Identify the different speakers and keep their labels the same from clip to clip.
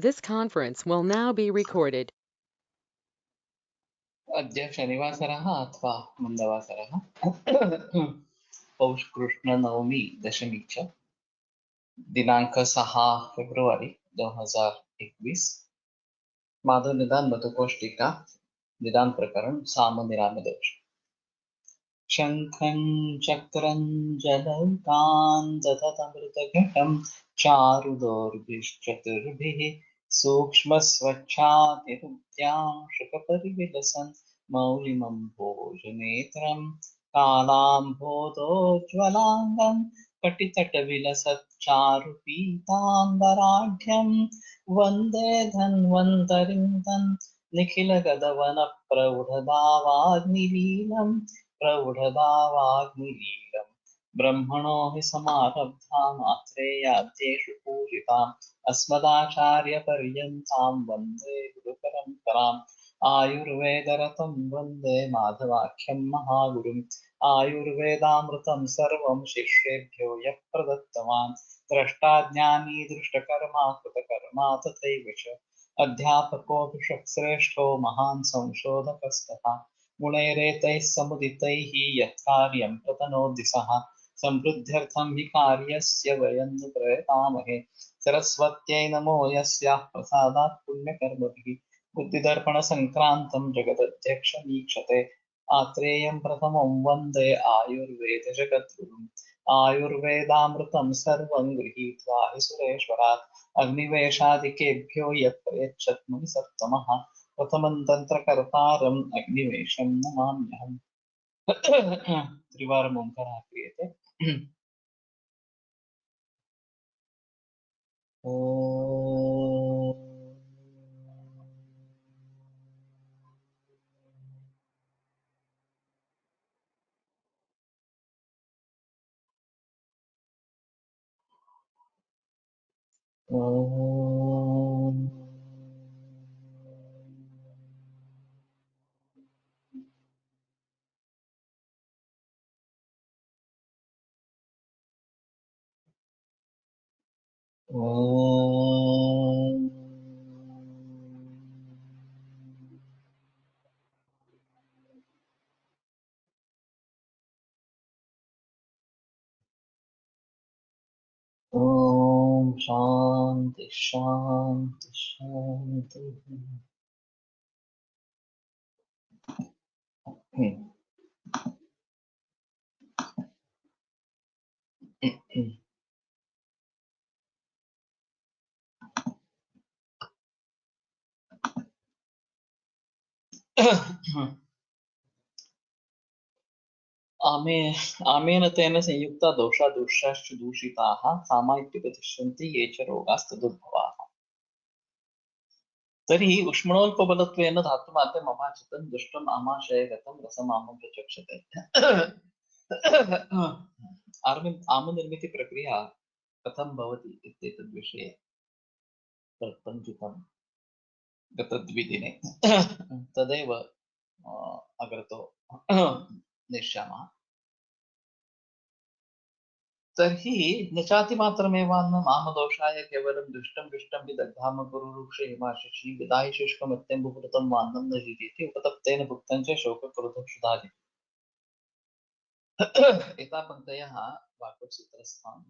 Speaker 1: This conference will now be recorded.
Speaker 2: अद्य शनिवासरः अथवा मन्दवासरः पौषकृष्णनवमी दशमी च दिनांक 6 फेब्रुवारी 2021 माधव निदान मधुकोष्टिका निदान प्रकरण सामनिरामदोष शंखं चक्रं जलौकान् दधतमृतघटं चारुदोर्भिश्चतुर्भिः सूक्ष्मस्वच्छातिरुद्यांशकपरिविलसन् मौलिमं भोजनेत्रं कालाम्भोदोज्ज्वलाङ्गं कटितटविलसच्चारुपीताम्बराढ्यं वन्दे धन्वन्तरिं तन् निखिलगदवनप्रौढभावाग्निलीलम् प्रौढभावाग्निलीलम् ब्रह्मणो हि समारब्धा मात्रेयाद्येषु पूजिताम् अस्मदाचार्यपर्यन्तां वन्दे गुरुपरम्पराम् आयुर्वेदरतं वन्दे माधवाख्यं महागुरुम् आयुर्वेदामृतं सर्वं शिष्येभ्यो यः प्रदत्तवान् द्रष्टाज्ञानी दृष्टकर्मा कृतकर्मा तथैव च अध्यापकोऽपि श्रेष्ठो महान् संशोधकस्तथा गुणैरेतैः समुदितैः यत्कार्यं प्रतनोति सः सम्पृद्ध्यर्थं हि कार्यस्य वयं नु प्रयतामहे सरस्वत्यै नमो यस्याः प्रसादात् पुण्यकर्मभिः बुद्धिदर्पणसङ्क्रान्तं जगदध्यक्षमीक्षते आत्रेयं प्रथमं वन्दे आयुर्वेदजगद्गुरुम् आयुर्वेदामृतं सर्वं गृहीत्वा हि सुरेश्वरात् अग्निवेशादिकेभ्यो यत् प्रयच्छत् मुनिसत्तमः प्रथमं तन्त्रकर्तारम् अग्निवेशं नमाम्यहम् त्रिवारम् ओङ्कारः क्रियते ॐ ॐ शान्ति शान्ति शान्तिः आमेन तेन संयुक्ता दोषा दोषाश्च दूषिताः सामा इत्युपतिष्ठन्ति ये च रोगास्तदुद्भवाः तर्हि उष्मणोल्पबलत्वेन धातुमाद्यमभाचितं दुष्टम् आमाशयगतं रसमामं प्रचक्षते आमनिर्मितिप्रक्रिया कथं भवति इत्येतद्विषये पञ्चितं गतद्विदिने तदेव अग्रतो नेष्यामः तर्हि न चातिमात्रमेवान्न मामदोषाय केवलं दुष्टं दुष्टं हि दग्धाम गुरुरुक्षेमाशिषि विदाहि शुष्कमत्यम्बुभृतं वान्नं न जीवेति उपतप्तेन भुक्तं च शोकक्रोधक्षुधादि एतापन्तयः वाक्यसूत्रस्थान्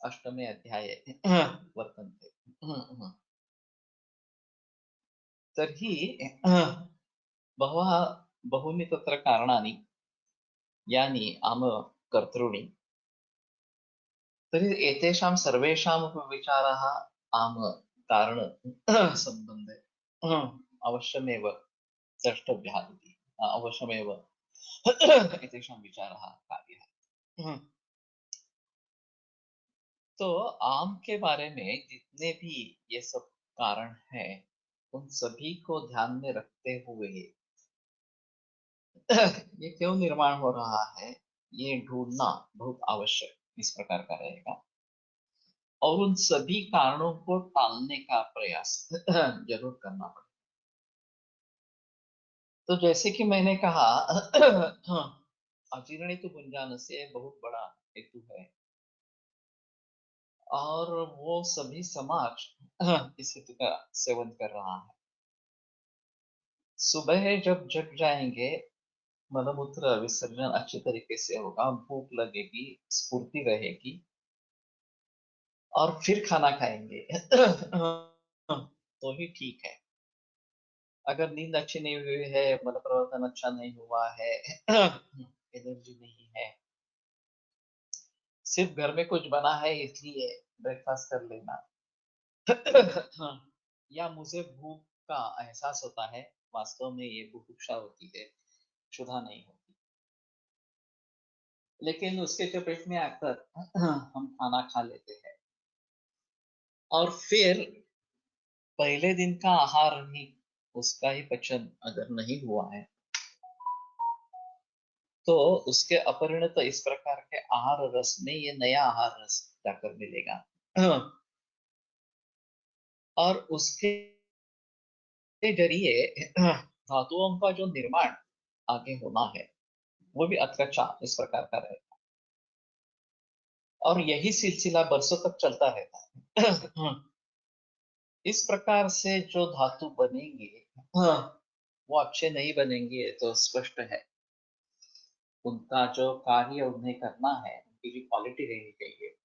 Speaker 2: अष्टमे अध्याये वर्तन्ते तर्हि बहूनि तत्र कारणानि यानि आमकर्तॄणि तर्हि एतेषां सर्वेषामपि विचाराः आम कारण सम्बन्धे अवश्यमेव द्रष्टव्यः इति अवश्यमेव एतेषां विचारः कार्यः तो आम के बारे में जितने भी ये सब कारण हैं उन सभी को ध्यान में रखते हुए ये क्यों निर्माण हो रहा है ये ढूंढना बहुत आवश्यक इस प्रकार का रहेगा और उन सभी कारणों को टालने का प्रयास जरूर करना पड़ेगा। तो जैसे कि मैंने कहा अजीर्णित भुंजान से बहुत बड़ा हेतु है और वो सभी समाज इस हेतु का सेवन कर रहा है। सुबह जब जग जाएंगे, मलमूत्र विसर्जन अच्छी तरीके से होगा, भूख लगेगी, स्फूर्ति रहेगी, और फिर खाना खाएंगे तो ही ठीक है। अगर नींद अच्छी नहीं हुई है, मल प्रवर्तन अच्छा नहीं हुआ है, एनर्जी नहीं है, सिर्फ घर में कुछ बना है इसलिए ब्रेकफास्ट कर लेना, या मुझे भूख का एहसास होता है, वास्तव में ये बुभुक्षा होती है, क्षुधा नहीं होती। लेकिन उसके चपेट में आकर हम खाना खा लेते हैं, और फिर पहले दिन का आहार ही, उसका ही पचन अगर नहीं हुआ है, तो उसके अपरिणत इस प्रकार के आहार रस में ये नया आहार रस जाकर मिलेगा। और उसके जरिए धातुओं का जो निर्माण आगे होना है, वो भी अतकच्चा इस प्रकार का रहेगा, और यही सिलसिला बरसों तक चलता रहता है। इस प्रकार से जो धातु बनेंगे, वो अच्छे नहीं बनेंगे तो स्पष्ट है। उनका जो कार्य उन्हें करना है, उनकी जो क्वालिटी रहनी चाहिए,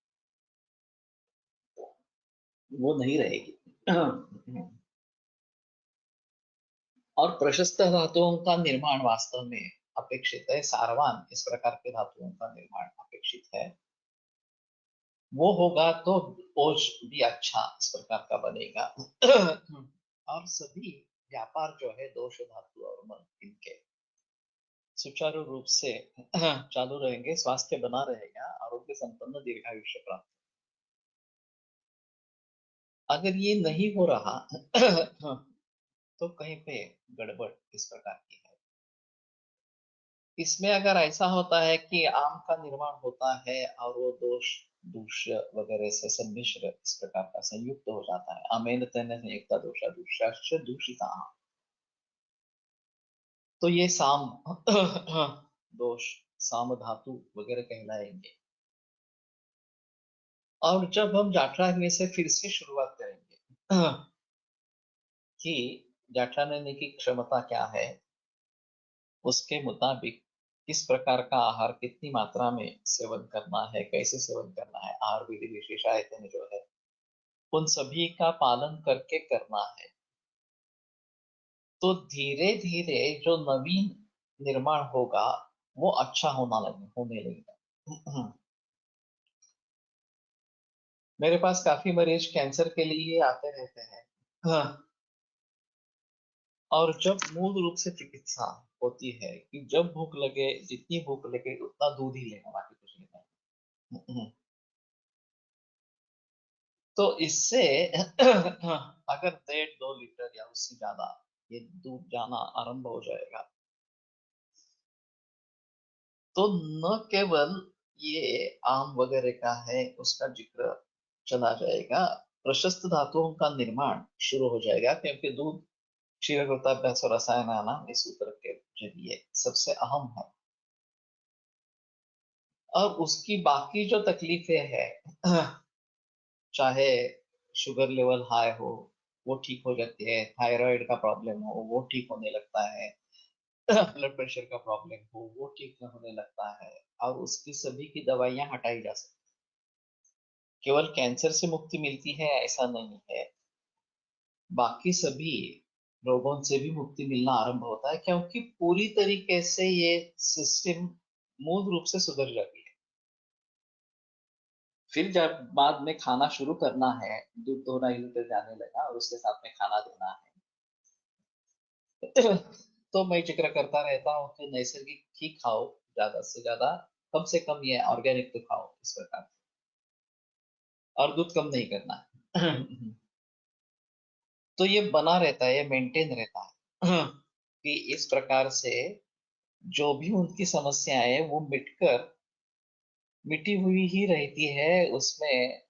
Speaker 2: वो नहीं रहेगी। और प्रशस्त धातुओं का निर्माण वास्तव में अपेक्षित है, सारवान इस प्रकार के धातुओं का निर्माण अपेक्षित है। वो होगा तो ओज भी अच्छा इस प्रकार का बनेगा। और सभी व्यापार जो है दोष धातु और मन, इनके सुचारू रूप से चालू रहेंगे, स्वास्थ्य बना रहेगा, आरोग्य संपन्न दीर्घायुष्य प्राप्त। अगर ये नहीं हो रहा तो कहीं पे गड़बड़ इस प्रकार की है। इसमें अगर ऐसा होता है कि आम का निर्माण होता है और वो दोष दूष्य वगैरह से सम्मिश्र इस प्रकार का संयुक्त हो जाता है, आमेन तेन संयुक्ता दोषा दूषाश्च दूषिता आम, तो ये साम दोष, साम धातु वगैरह कहलाएंगे। और जब हम जाठरा में से फिर से शुरुआत करेंगे कि जाठराने की क्षमता क्या है, उसके मुताबिक किस प्रकार का आहार कितनी मात्रा में सेवन करना है, कैसे सेवन करना है, आहार विधि विशेषायतन जो है, उन सभी का पालन करके करना है, तो धीरे धीरे जो नवीन निर्माण होगा वो अच्छा होने लगेगा। मेरे पास काफी मरीज कैंसर के लिए आते रहते हैं। हाँ, और जब मूल रूप से चिकित्सा होती है कि जब भूख लगे, जितनी भूख लगे उतना दूध ही लेना, बाकी कुछ लेना नहीं। तो इससे अगर 1.5-2 लीटर या उससे ज्यादा ये दूध जाना आरंभ हो जाएगा, तो न केवल ये आम वगैरह का है उसका जिक्र चला जाएगा, प्रशस्त धातुओं का निर्माण शुरू हो जाएगा, क्योंकि दूध क्षीरघृताभ्यास और रसायन इस सूत्र के जरिए सबसे अहम है। और उसकी बाकी जो तकलीफें हैं, चाहे शुगर लेवल हाई हो, वो ठीक हो जाती है, थायराइड का प्रॉब्लम हो वो ठीक होने लगता है, ब्लड प्रेशर का प्रॉब्लम हो वो ठीक होने लगता है, और उसकी सभी की दवाइयां हटाई जा सकती है। केवल कैंसर से मुक्ति मिलती है ऐसा नहीं है, बाकी सभी रोगों से भी मुक्ति मिलना आरंभ होता है, क्योंकि पूरी तरीके से ये सिस्टम मूल रूप से सुधर जाती है। फिर जब बाद में खाना शुरू करना है, दूध 2-2.5 लीटर जाने लगा और उसके साथ में खाना देना है, तो मैं जिक्र करता रहता हूँ कि नैसर्गिक ही खाओ, ज्यादा से ज्यादा, कम से कम ये ऑर्गेनिक तो खाओ इस प्रकार से, और दूध कम नहीं करना है। तो ये बना रहता है, ये मेंटेन रहता है, कि इस प्रकार से जो भी उनकी समस्याएं है वो मिटकर मिटी हुई ही रहती है, उसमें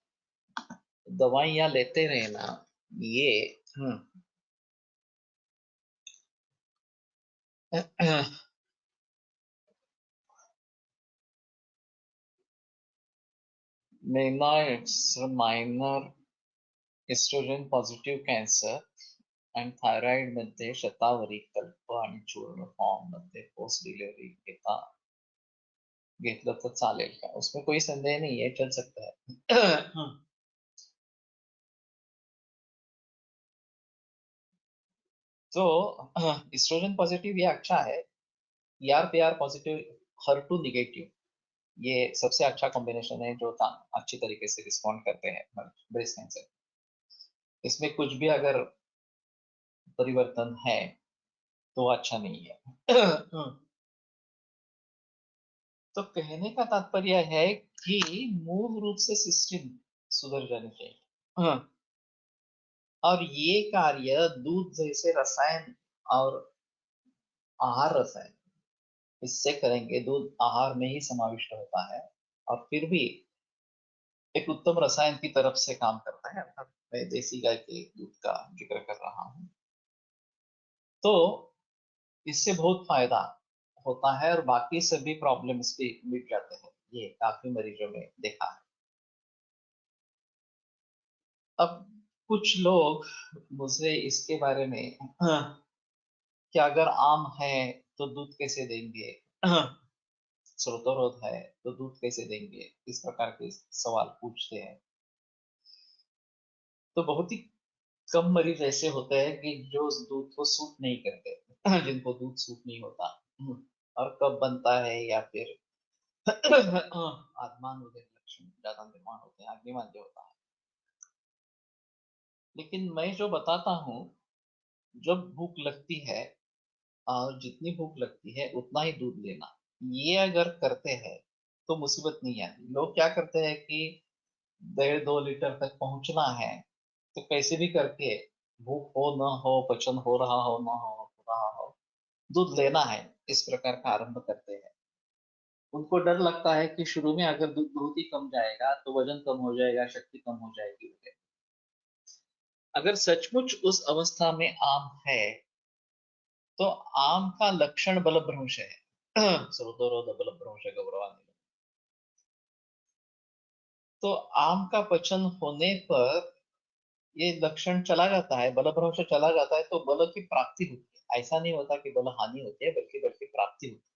Speaker 2: दवाइयां लेते रहना ये It's a minor estrogen positive cancer आणि थायरॉइड मध्ये शतावरी कल्प आणि चूर्ण फॉर्म मध्ये पोस्ट डिलीवरी घेतलं तो चालेल का? उसमें कोई संदेह नहीं है, चल सकता है. तो एस्ट्रोजन पॉजिटिव ये अच्छा है. ER-PR पॉजिटिव, HER2 निगेटिव, ये सबसे अच्छा कॉम्बिनेशन है जो अच्छी तरीके से रिस्पॉन्ड करते हैं ब्रेस्ट कैंसर. इसमें कुछ भी अगर परिवर्तन है तो अच्छा नहीं है. तो कहने का तात्पर्य है कि मूल रूप से सिस्टम सुधर जानी चाहिए. हाँ. और ये कार्य दूध जैसे रसायन और आहार रसायन इससे करेंगे. दूध आहार में ही समाविष्ट होता है और फिर भी एक उत्तम रसायन की तरफ से काम करता है. अर्थात मैं देसी गाय के दूध का जिक्र कर रहा हूँ. तो इससे बहुत फायदा होता है और बाकी सभी प्रॉब्लम्स भी मिट जाते हैं. ये काफी मरीजों में देखा है. अब कुछ लोग मुझे इसके बारे में कि अगर आम है तो दूध कैसे देंगे, श्रोतरोध है तो दूध कैसे देंगे, इस प्रकार के सवाल पूछते हैं. तो बहुत ही कम मरीज ऐसे होते हैं कि जो दूध को सूट नहीं करते, जिनको दूध सूट नहीं होता. और कब बनता है या फिर आत्मान उदय लक्षण ज्यादा निर्माण होते हैं, अग्निमाद्य होता है. लेकिन मैं जो बताता हूँ, जब भूख लगती है और जितनी भूख लगती है उतना ही दूध लेना, ये अगर करते हैं तो मुसीबत नहीं आती. लोग क्या करते हैं कि 1.5-2 लीटर तक पहुंचना है तो कैसे भी करके, भूख हो न हो, पचन हो रहा हो न हो रहा हो, दूध लेना है, इस प्रकार का आरंभ करते हैं. उनको डर लगता है कि शुरू में अगर दूध बहुत ही कम जाएगा तो वजन कम हो जाएगा, शक्ति कम हो जाएगी वगैरह. अगर सचमुच उस अवस्था में आम है तो आम का लक्षण बलभ्रंश है. श्रोतरोध बलभ्रंश गौरवान्वित. तो आम का पचन होने पर ये लक्षण चला जाता है, बलभ्रंश चला जाता है तो बल की प्राप्ति होती है. ऐसा नहीं होता कि बल हानि होती है, बल्कि बल की प्राप्ति होती है.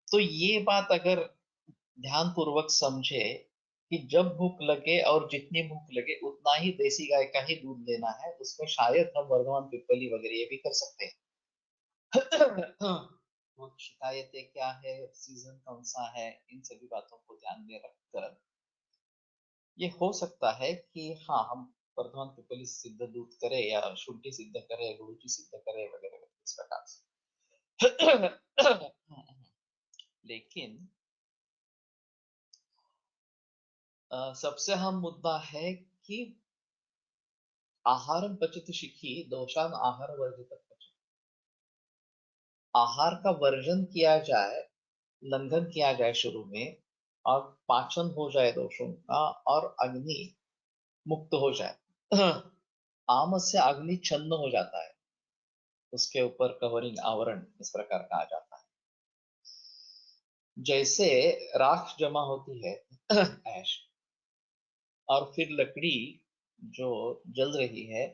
Speaker 2: तो ये बात अगर ध्यान पूर्वक समझे कि जब भूख लगे और जितनी भूख लगे उतना ही देसी गाय का ही दूध लेना है, उसमें शायद हम वर्धमान पिपली वगैरह ये भी कर सकते हैं. वो शिकायतें क्या है, सीजन कौन सा है, इन सभी बातों को ध्यान में रखकर ये हो सकता है कि हाँ, हम वर्धमान पिपली सिद्ध दूध करें या शुंठी सिद्ध करें, गुरुची सिद्ध करें वगैरह इस प्रकार से. लेकिन सबसे अहम मुद्दा है कि आहारम पचति शिखी दोषान आहार वर्जित पचति. आहार का वर्जन किया जाए, लंघन किया जाए शुरू में, और पाचन हो जाए दोषों का और अग्नि मुक्त हो जाए. आम से अग्नि छन्न हो जाता है, उसके ऊपर कवरिंग आवरण इस प्रकार का आ जाता है. जैसे राख जमा होती है, ऐश, और फिर लकड़ी जो जल रही है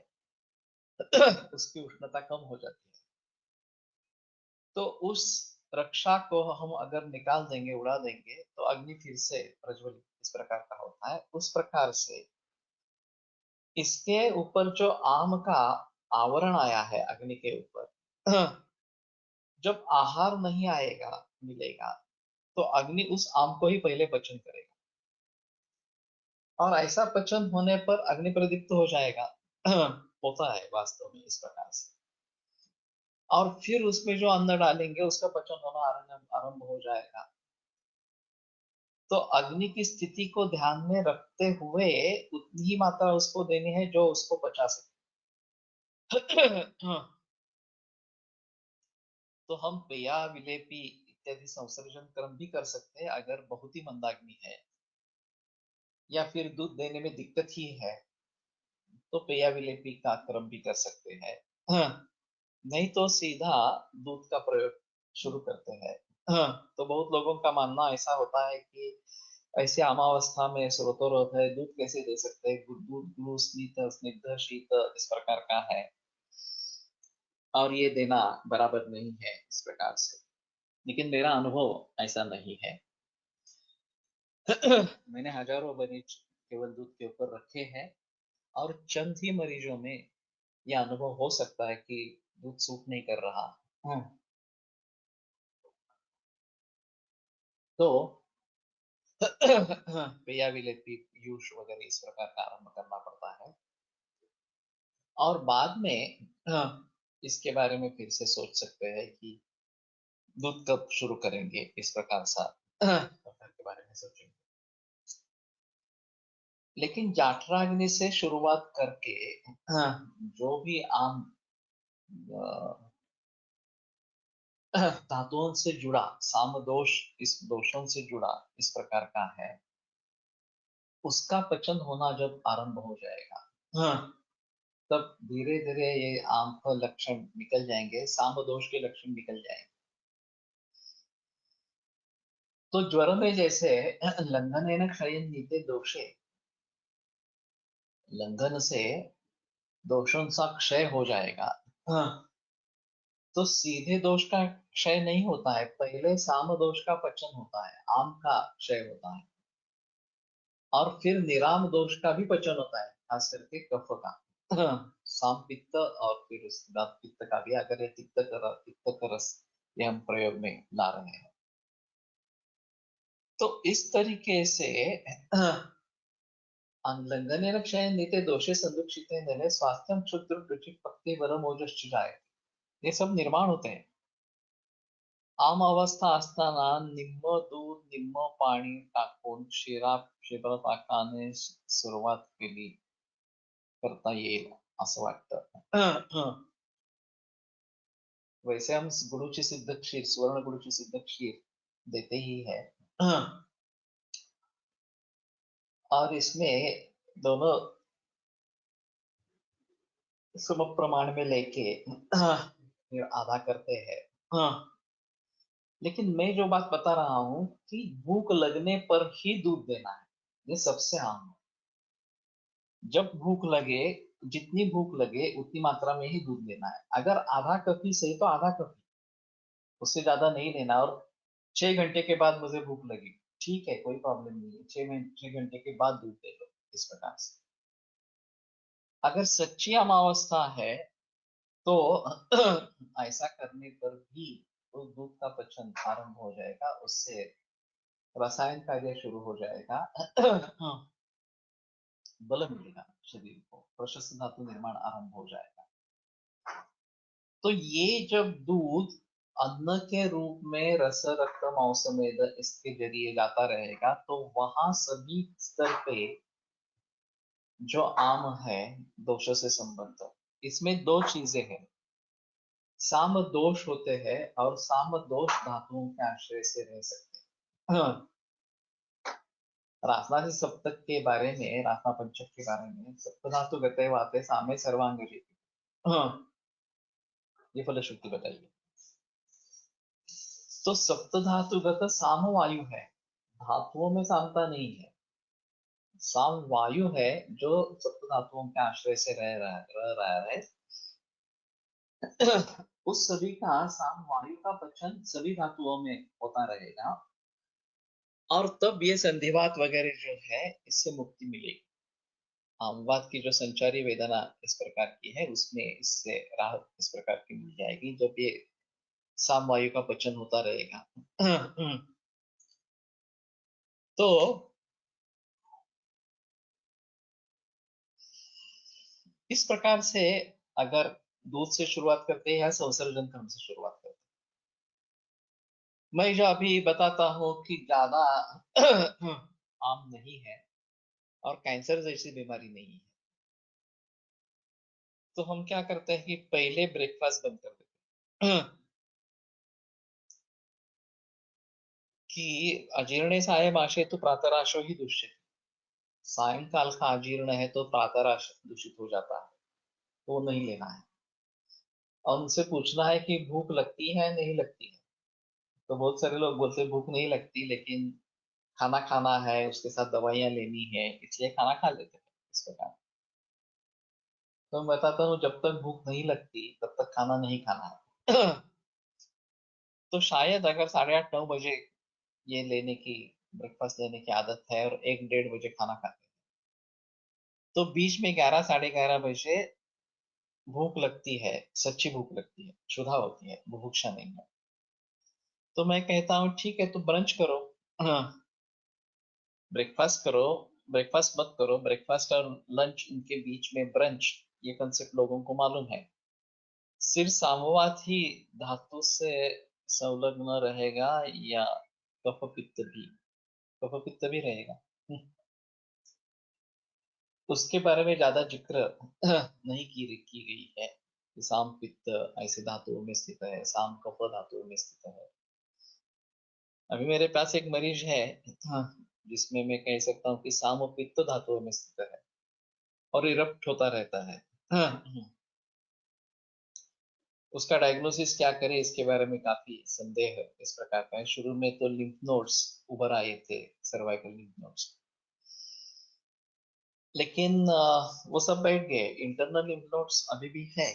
Speaker 2: उसकी उष्णता कम हो जाती है. तो उस रक्षा को हम अगर निकाल देंगे, उड़ा देंगे, तो अग्नि फिर से प्रज्वलित इस प्रकार का होता है. उस प्रकार से इसके ऊपर जो आम का आवरण आया है अग्नि के ऊपर, जब आहार नहीं आएगा, मिलेगा, तो अग्नि उस आम को ही पहले पचन करेगा और ऐसा पचन होने पर अग्नि प्रदीप्त हो जाएगा. होता है वास्तव में इस प्रकार से. और फिर उसमें जो अन्न डालेंगे उसका पचन होना आरंभ आरंभ हो जाएगा. तो अग्नि की स्थिति को ध्यान में रखते हुए उतनी ही मात्रा उसको देनी है जो उसको पचा सके. तो हम पेया विलेपी इत्यादि संसर्जन क्रम भी कर सकते हैं अगर बहुत ही मंदाग्नि है या फिर दूध देने में दिक्कत ही है, तो पेया विलेपी का क्रम भी कर सकते हैं. नहीं तो सीधा दूध का प्रयोग शुरू करते हैं. तो बहुत लोगों का मानना ऐसा होता है कि ऐसे अमावस्था में स्रोतोरोध है, दूध कैसे दे सकते हैं? दूध गुरु स्निग्ध स्निग्ध शीत इस प्रकार का है, और ये देना बराबर नहीं है इस प्रकार से। लेकिन मेरा अनुभव ऐसा नहीं है। मैंने हजारों मरीज केवल दूध के ऊपर रखे हैं, और चंद ही मरीजों में यह अनुभव हो सकता है कि दूध सूट नहीं कर रहा। तो पेया विलेपी पीयूष वगैरह इस प्रकार का आरंभ करना पड़ता है, और बाद में इसके बारे में फिर से सोच सकते हैं कि दूध कब शुरू करेंगे, इस प्रकार सा प्रकार के बारे में सोचेंगे। लेकिन जाठराग्नि से शुरुआत करके जो भी आम धातुओं से जुड़ा साम दोष, इस दोषों से जुड़ा इस प्रकार का है, उसका पचन होना जब आरंभ हो जाएगा, तब धीरे धीरे ये आम का लक्षण निकल जाएंगे, साम दोष के लक्षण निकल जाएंगे। तो ज्वर में जैसे लंघन क्षयन नीते दोषे, लंघन से दोषों का क्षय हो जाएगा। तो सीधे दोष का क्षय नहीं होता है, पहले साम दोष का पचन होता है, आम का क्षय होता है, और फिर निराम दोष का भी पचन होता है, खास करके कफ का। साम पित्त, और फिर उसके बाद पित्त का भी, अगर ये पित्त का रस ये हम प्रयोग में ला रहे हैं, तो इस तरीके से लंघनेन क्षयेन नीते दोषे संदुक्षितेन स्वास्थ्यम क्षुद्र रुचिक पक्ति वरम ओजश्च जायते, ये सब निर्माण होते हैं। आम अवस्था असताना निम्म दूध निम्म पाणी टाकून क्षीरपाकाने सुरुवात केली करता येईल असं वाटतं। वैसे हम गुरुची सिद्ध क्षीर, स्वर्ण गुरुची सिद्ध क्षीर देते ही है, और इसमें दोनों सम प्रमाण में लेके फिर आधा करते हैं। लेकिन मैं जो बात बता रहा हूं कि भूख लगने पर ही दूध देना है, ये सबसे आम है। जब भूख लगे, जितनी भूख लगे उतनी मात्रा में ही दूध लेना है। अगर आधा कप ही सही तो आधा कप ही, उससे ज्यादा नहीं लेना। और 6 घंटे के बाद मुझे भूख लगी, ठीक है, कोई प्रॉब्लम नहीं है, 6 घंटे के बाद दूध दे लो, इस प्रकार से। अगर सच्ची अमावस्था है तो ऐसा करने पर भी उस दूध का पचन आरंभ हो जाएगा, उससे रसायन कार्य शुरू हो जाएगा, बल मिलेगा शरीर को, प्रशस्त धातु निर्माण आरंभ हो जाएगा। तो ये जब दूध अन्न के रूप में रस रक्त मांसमेद इसके जरिए जाता रहेगा, तो वहां सभी स्तर पे जो आम है दोषों से संबंध, इसमें दो चीजें हैं, साम दोष होते हैं, और साम दोष धातुओं के आश्रय से रह सकते हैं। रासनासी सप्तक के बारे में, रासना पंचक के बारे में, सप्तधातु गते वाते सामे सर्वांग ये फलश्रुति बताइए। तो सप्तधातुगत साम वायु है, धातुओं में सामता नहीं है, साम वायु है जो सप्तधातुओं के आश्रय से रह रहा है। उस सभी का साम वायु का पचन सभी धातुओं में होता रहेगा, और तब ये संधिवात वगैरह जो है इससे मुक्ति मिलेगी। आमवात की जो संचारी वेदना इस प्रकार की है, उसमें इससे राहत इस प्रकार की मिल जाएगी जब ये साम वायु का पचन होता रहेगा। तो इस प्रकार से अगर दूध से शुरुआत करते हैं या संसर्जन क्रम से शुरुआत करते हैं, मैं जो अभी बताता हूँ कि ज्यादा आम नहीं है, और कैंसर जैसी बीमारी नहीं है, तो हम क्या करते हैं कि पहले ब्रेकफास्ट बंद कर देते हैं। कि अजीर्णे सायं आशे तो प्रातराशो ही दुष्य, सायंकाल का अजीर्ण है तो प्रातराश दूषित हो जाता है, तो वो नहीं लेना है। और उनसे पूछना है कि भूख लगती है नहीं लगती है, तो बहुत सारे लोग बोलते हैं भूख नहीं लगती, लेकिन खाना खाना है, उसके साथ दवाइयाँ लेनी है, इसलिए खाना खा लेते हैं इस प्रकार। तो मैं बताता हूँ, जब तक भूख नहीं लगती तब तक खाना नहीं खाना है। तो शायद अगर 8:30-9 बजे ये लेने की, ब्रेकफास्ट लेने की आदत है और 1-1:30 बजे खाना खाते हैं, तो बीच में 11-11:30 बजे भूख लगती है, सच्ची भूख लगती है, क्षुधा होती है, बुभुक्षा नहीं है। तो मैं कहता हूँ ठीक है, तो ब्रंच करो। हाँ, ब्रेकफास्ट करो, ब्रेकफास्ट मत करो, ब्रेकफास्ट और लंच इनके बीच में ब्रंच, ये कंसेप्ट लोगों को मालूम है। सिर सामवात ही धातु से संलग्न रहेगा या कफ पित्त भी? कफ पित्त भी रहेगा। उसके बारे में ज्यादा जिक्र नहीं की गई है कि साम पित्त ऐसे धातुओं में स्थित है, साम कफ धातुओं में स्थित है। अभी मेरे पास एक मरीज है, हाँ, जिसमें मैं कह सकता हूँ कि साम पित्त धातुओं में स्थित है और इरप्ट होता रहता है। हाँ, उसका डायग्नोसिस क्या करे, इसके बारे में काफी संदेह है। इस प्रकार का है, शुरू में तो लिम्फ नोड्स उभर आए थे, सर्वाइकल लिम्फ नोड्स, लेकिन वो सब बैठ गए। इंटरनल लिम्फ नोड्स अभी भी है।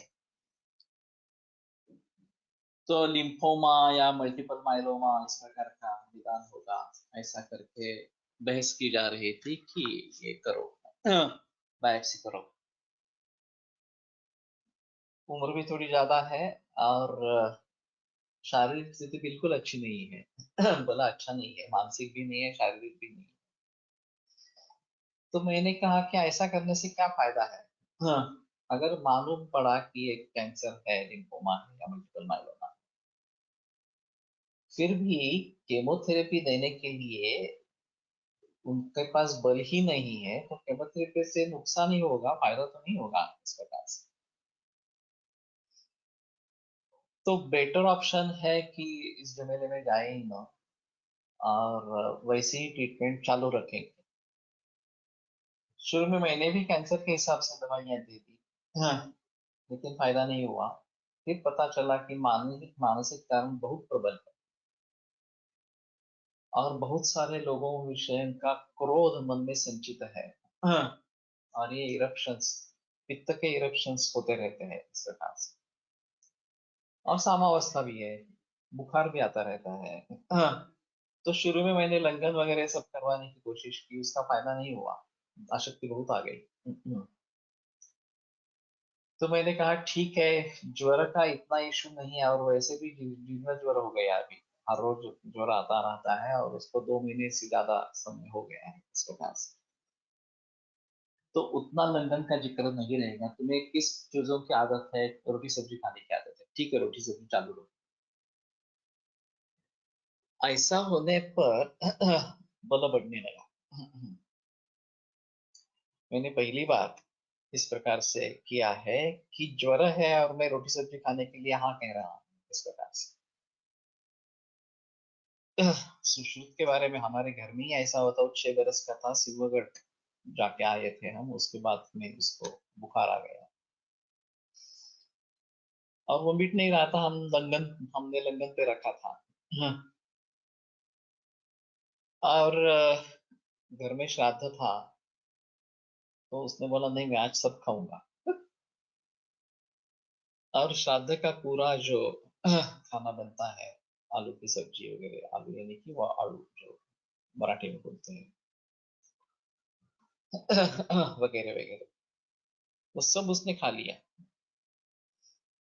Speaker 2: तो लिम्फोमा या मल्टीपल माइलोमा इस प्रकार का निदान होगा, ऐसा करके बहस की जा रही थी कि ये करो, बायोप्सी करो। उम्र भी थोड़ी ज्यादा है और शारीरिक स्थिति बिल्कुल अच्छी नहीं है। बोला अच्छा नहीं है, मानसिक भी नहीं है, शारीरिक भी नहीं है। तो मैंने कहा कि ऐसा करने से क्या फायदा है? हाँ, अगर मालूम पड़ा कि एक कैंसर है, लिम्फोमा है या मल्टीपल माइलोमा, फिर भी केमोथेरेपी देने के लिए उनके पास बल ही नहीं है, तो केमोथेरेपी से नुकसान ही होगा, फायदा तो नहीं होगा इस प्रकार से। तो बेटर ऑप्शन है कि इस झमेले में जाए ही ना, और वैसे ही ट्रीटमेंट चालू रखें। शुरू में मैंने भी कैंसर के हिसाब से दवाइयां दे दी, हाँ, लेकिन फायदा नहीं हुआ। फिर पता चला कि मानसिक मानसिक कारण बहुत प्रबल है और बहुत सारे लोगों विषय का क्रोध मन में संचित है। हाँ, और ये इरप्शंस, पित्त के इरप्शंस होते रहते हैं इस प्रकार से। और सामावस्था भी है, बुखार भी आता रहता है। हाँ, तो शुरू में मैंने लंगन वगैरह सब करवाने की कोशिश की, उसका फायदा नहीं हुआ, आशक्ति बहुत आ गई। तो मैंने कहा ठीक है, ज्वर का इतना इशू नहीं है, और वैसे भी जीवन ज्वर हो गया अभी, हर रोज ज्वर आता रहता है और उसको 2 महीने से ज्यादा समय हो गया है इस प्रकार से। तो उतना लंदन का जिक्र नहीं रहेगा। तुम्हें किस चीजों की आदत है? रोटी सब्जी खाने की आदत है, ठीक है, रोटी सब्जी चालू रखो। ऐसा होने पर बल बढ़ने लगा। मैंने पहली बार इस प्रकार से किया है कि ज्वर है और मैं रोटी सब्जी खाने के लिए हाँ कह रहा हूँ इस प्रकार से। सुश्रुत के बारे में हमारे घर में ही ऐसा होता, वो 6 बरस का था, सिल्वरगढ़ जाके आए थे हम, उसके बाद में उसको बुखार आ गया और वो मिट नहीं रहा था। हमने लंगन पे रखा था। हाँ, और घर में श्राद्ध था, तो उसने बोला नहीं मैं आज सब खाऊंगा। और श्राद्ध का पूरा जो खाना बनता है, आलू की सब्जी वगैरह, आलू यानी कि वो आलू जो मराठी में बोलते हैं, वगैरह वगैरह, वो सब उसने खा लिया।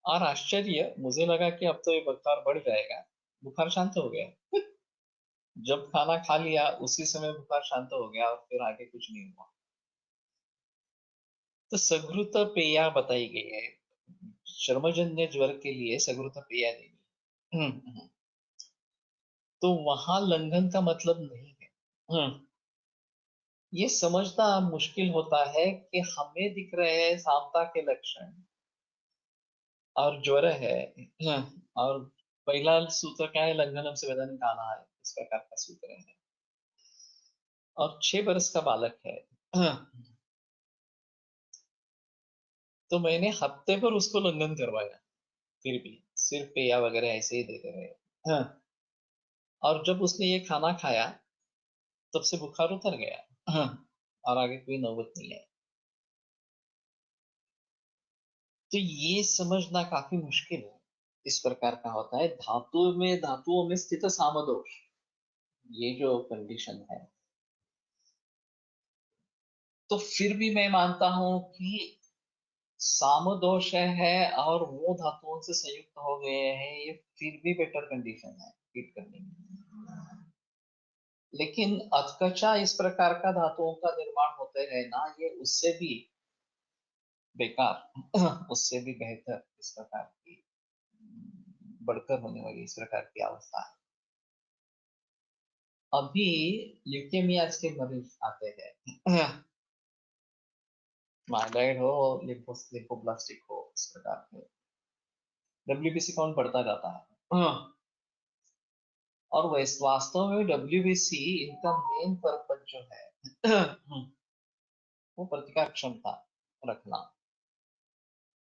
Speaker 2: और आश्चर्य, मुझे लगा कि अब तो ये बुखार बढ़ जाएगा, बुखार शांत हो गया। जब खाना खा लिया उसी समय बुखार शांत हो गया और फिर आगे कुछ नहीं हुआ। तो सघृत पेया बताई गई है, श्रमजन्य ज्वर के लिए सघृत पेया देनी। तो वहां लंघन का मतलब नहीं है। ये समझना मुश्किल होता है कि हमें दिख रहे हैं सामता के लक्षण और ज्वर है। और पहला सूत्र क्या है? लंघनम से वेदन निकाला है, इस प्रकार का सूत्र है। और 6 बरस का बालक है। तो मैंने हफ्ते पर उसको लंघन करवाया, फिर भी सिर्फ पेया वगैरह ऐसे ही देते रहे। हाँ, और जब उसने ये खाना खाया तब से बुखार उतर गया और आगे कोई नौबत नहीं है। तो ये समझना काफी मुश्किल है। इस प्रकार का होता है धातुओं में स्थित सामदोष, ये जो कंडीशन है। तो फिर भी मैं मानता हूं कि सामदोष है और वो धातुओं से संयुक्त हो गए हैं, ये फिर भी बेटर कंडीशन है हिट करने की। लेकिन अथकचा इस प्रकार का धातुओं का निर्माण होते रहे ना, ये उससे भी बेकार उससे भी बेहतर इस प्रकार की बढ़कर होने वाली इस प्रकार की अवस्था है। अभी ल्यूकेमियाज के मरीज आते हैं, माइलॉइड हो, लिम्फोब्लास्टिक हो, इस प्रकार के डब्ल्यूबीसी काउंट बढ़ता जाता है। और वैसे वास्तव में डब्ल्यूबीसी इनका मेन पर्पज जो है वो प्रतिकार क्षमता रखना।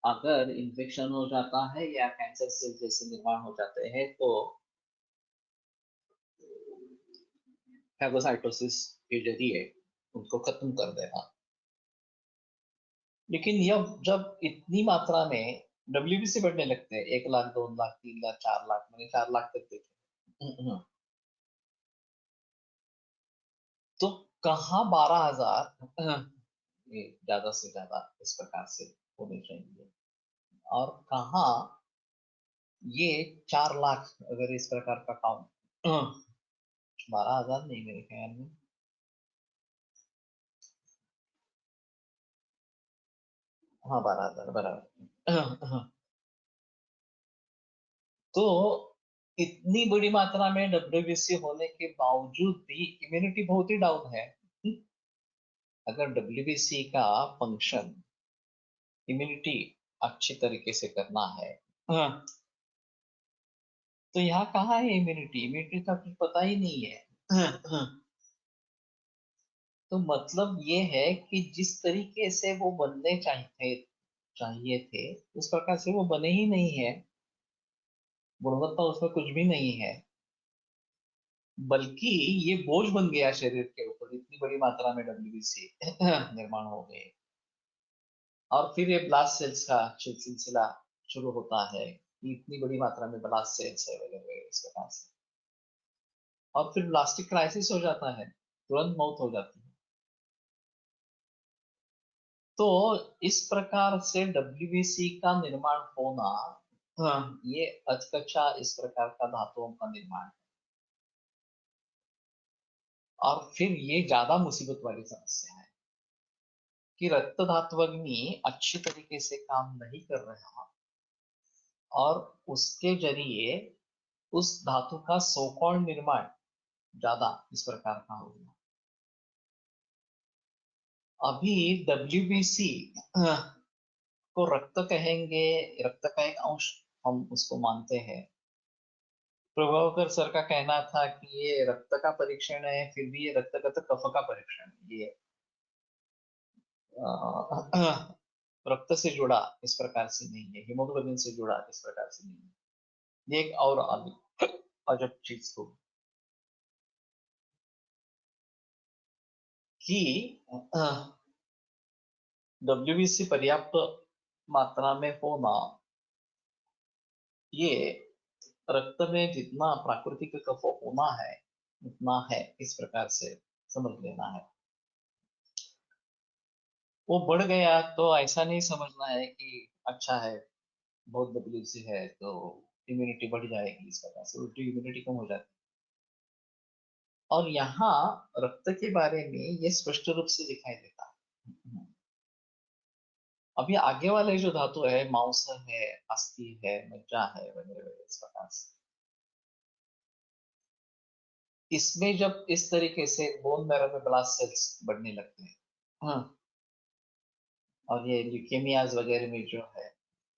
Speaker 2: अगर इन्फेक्शन हो जाता है या कैंसर सेल जैसे निर्माण हो जाते हैं तो फैगोसाइटोसिस के जरिए उनको खत्म कर देना। लेकिन जब इतनी मात्रा में डब्ल्यूबीसी बढ़ने लगते हैं, 1 लाख 2 लाख 3 लाख 4 लाख, मैंने 4 लाख तक देखे, तो कहाँ 12,000 ये ज्यादा से ज्यादा इस प्रकार से होने चाहिए, और कहाँ ये 4 लाख अगर इस प्रकार का काउंट 12,000 नहीं मेरे ख्याल में। हाँ 12,000 बराबर। तो इतनी बड़ी मात्रा में डब्ल्यूबीसी होने के बावजूद भी इम्यूनिटी बहुत ही डाउन है। अगर डब्ल्यूबीसी का फंक्शन इम्यूनिटी अच्छी तरीके से करना है, तो यहाँ कहाँ है इम्यूनिटी? इम्यूनिटी का कुछ पता ही नहीं है। तो मतलब ये है कि जिस तरीके से वो बनने चाहिए थे उस प्रकार से वो बने ही नहीं है। गुणवत्ता उसमें कुछ भी नहीं है, बल्कि ये बोझ बन गया शरीर के ऊपर, इतनी बड़ी मात्रा में डब्ल्यूबीसी निर्माण हो गए। और फिर ये ब्लास्ट सेल्स का सिलसिला शुरू होता है कि इतनी बड़ी मात्रा में ब्लास्ट सेल्स है वगैरह वगैरह इस प्रकार से, और फिर ब्लास्टिक क्राइसिस हो जाता है, तुरंत मौत हो जाती है। तो इस प्रकार से डब्ल्यूबीसी का निर्माण होना, ये अचकचा इस प्रकार का धातुओं का निर्माण है। और फिर ये ज्यादा मुसीबत वाली समस्या है कि रक्त धात्वग्नि अच्छी तरीके से काम नहीं कर रहा, और उसके जरिए उस धातु का सोकौन निर्माण ज्यादा इस प्रकार का हो गया। अभी डब्ल्यूबीसी को रक्त कहेंगे, रक्त का एक अंश हम उसको मानते हैं। प्रभाकर सर का कहना था कि ये रक्त का परीक्षण है, फिर भी ये रक्तगत कफ का परीक्षण है। ये रक्त से जुड़ा इस प्रकार से नहीं है, हीमोग्लोबिन से जुड़ा इस प्रकार से नहीं है। ये एक और अजब चीज होगी कि डब्ल्यूबीसी पर्याप्त मात्रा में होना, ये रक्त में जितना प्राकृतिक कफ होना है उतना है इस प्रकार से समझ लेना है। वो बढ़ गया तो ऐसा नहीं समझना है कि अच्छा है, बहुत डब्ल्यूबीसी है तो इम्यूनिटी बढ़ जाएगी, इस प्रकार से उल्टी इम्यूनिटी कम हो जाती है। और यहाँ रक्त के बारे में ये स्पष्ट रूप से दिखाई देता है। अभी आगे वाले जो धातु है, मांस है, अस्थि है, मज्जा है वगैरह वगैरह इस प्रकार से, इसमें जब इस तरीके से बोन मैरो में ब्लास्ट सेल्स बढ़ने लगते हैं, और ये ल्यूकेमियाज वगैरह में जो है,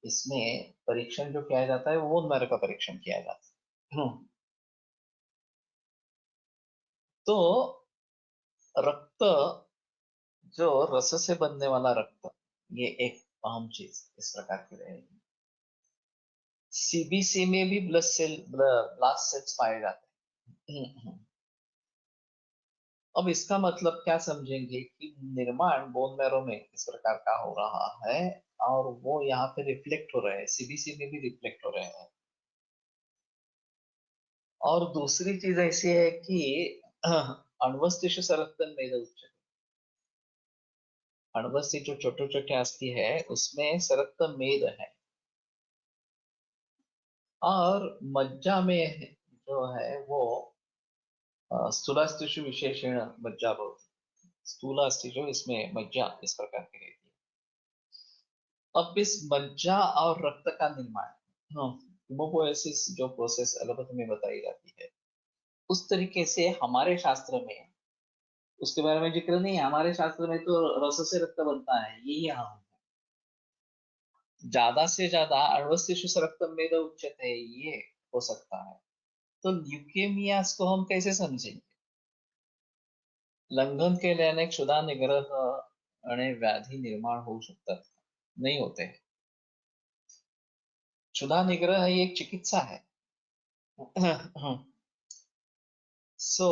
Speaker 2: इसमें परीक्षण जो किया जाता है वो बोन मैरो का परीक्षण किया जाता है। तो रक्त, जो रस से बनने वाला रक्त, ये एक अहम चीज इस प्रकार की रहेगी। सीबीसी में भी ब्लड सेल ब्लास्ट सेल्स पाए जाते हैं। अब इसका मतलब क्या समझेंगे कि निर्माण बोन मैरो में इस प्रकार का हो रहा है और वो यहाँ पे रिफ्लेक्ट हो रहे हैं, सीबीसी में भी रिफ्लेक्ट हो रहे हैं। और दूसरी चीज ऐसी है कि अण्वस्थिशु सरक्तन मेद उच्चते, अण्वस्थि जो छोटे छोटे अस्थि है उसमें सरक्तम मेद है, और मज्जा में जो है वो स्थूलास्थिषु विशेषण मज्जा बहुत, स्थूलास्थि जो इसमें मज्जा इस प्रकार की रहती है। अब इस मज्जा और रक्त का निर्माण, हाँ, हिमोपोएसिस जो प्रोसेस एलोपैथी में बताई जाती है उस तरीके से हमारे शास्त्र में उसके बारे में जिक्र नहीं है। हमारे शास्त्र में तो रस से रक्त बनता है, यही यहाँ ज्यादा से ज्यादा अण्वस्थिशु रक्तम में उच्चते ये हो सकता है। तो ल्यूकेमियास को हम कैसे समझेंगे? लंघन के लिए क्षुधा निग्रह आणि व्याधि निर्माण होऊ शकतात, नहीं होते हैं। क्षुधा निग्रह ही एक चिकित्सा है। सो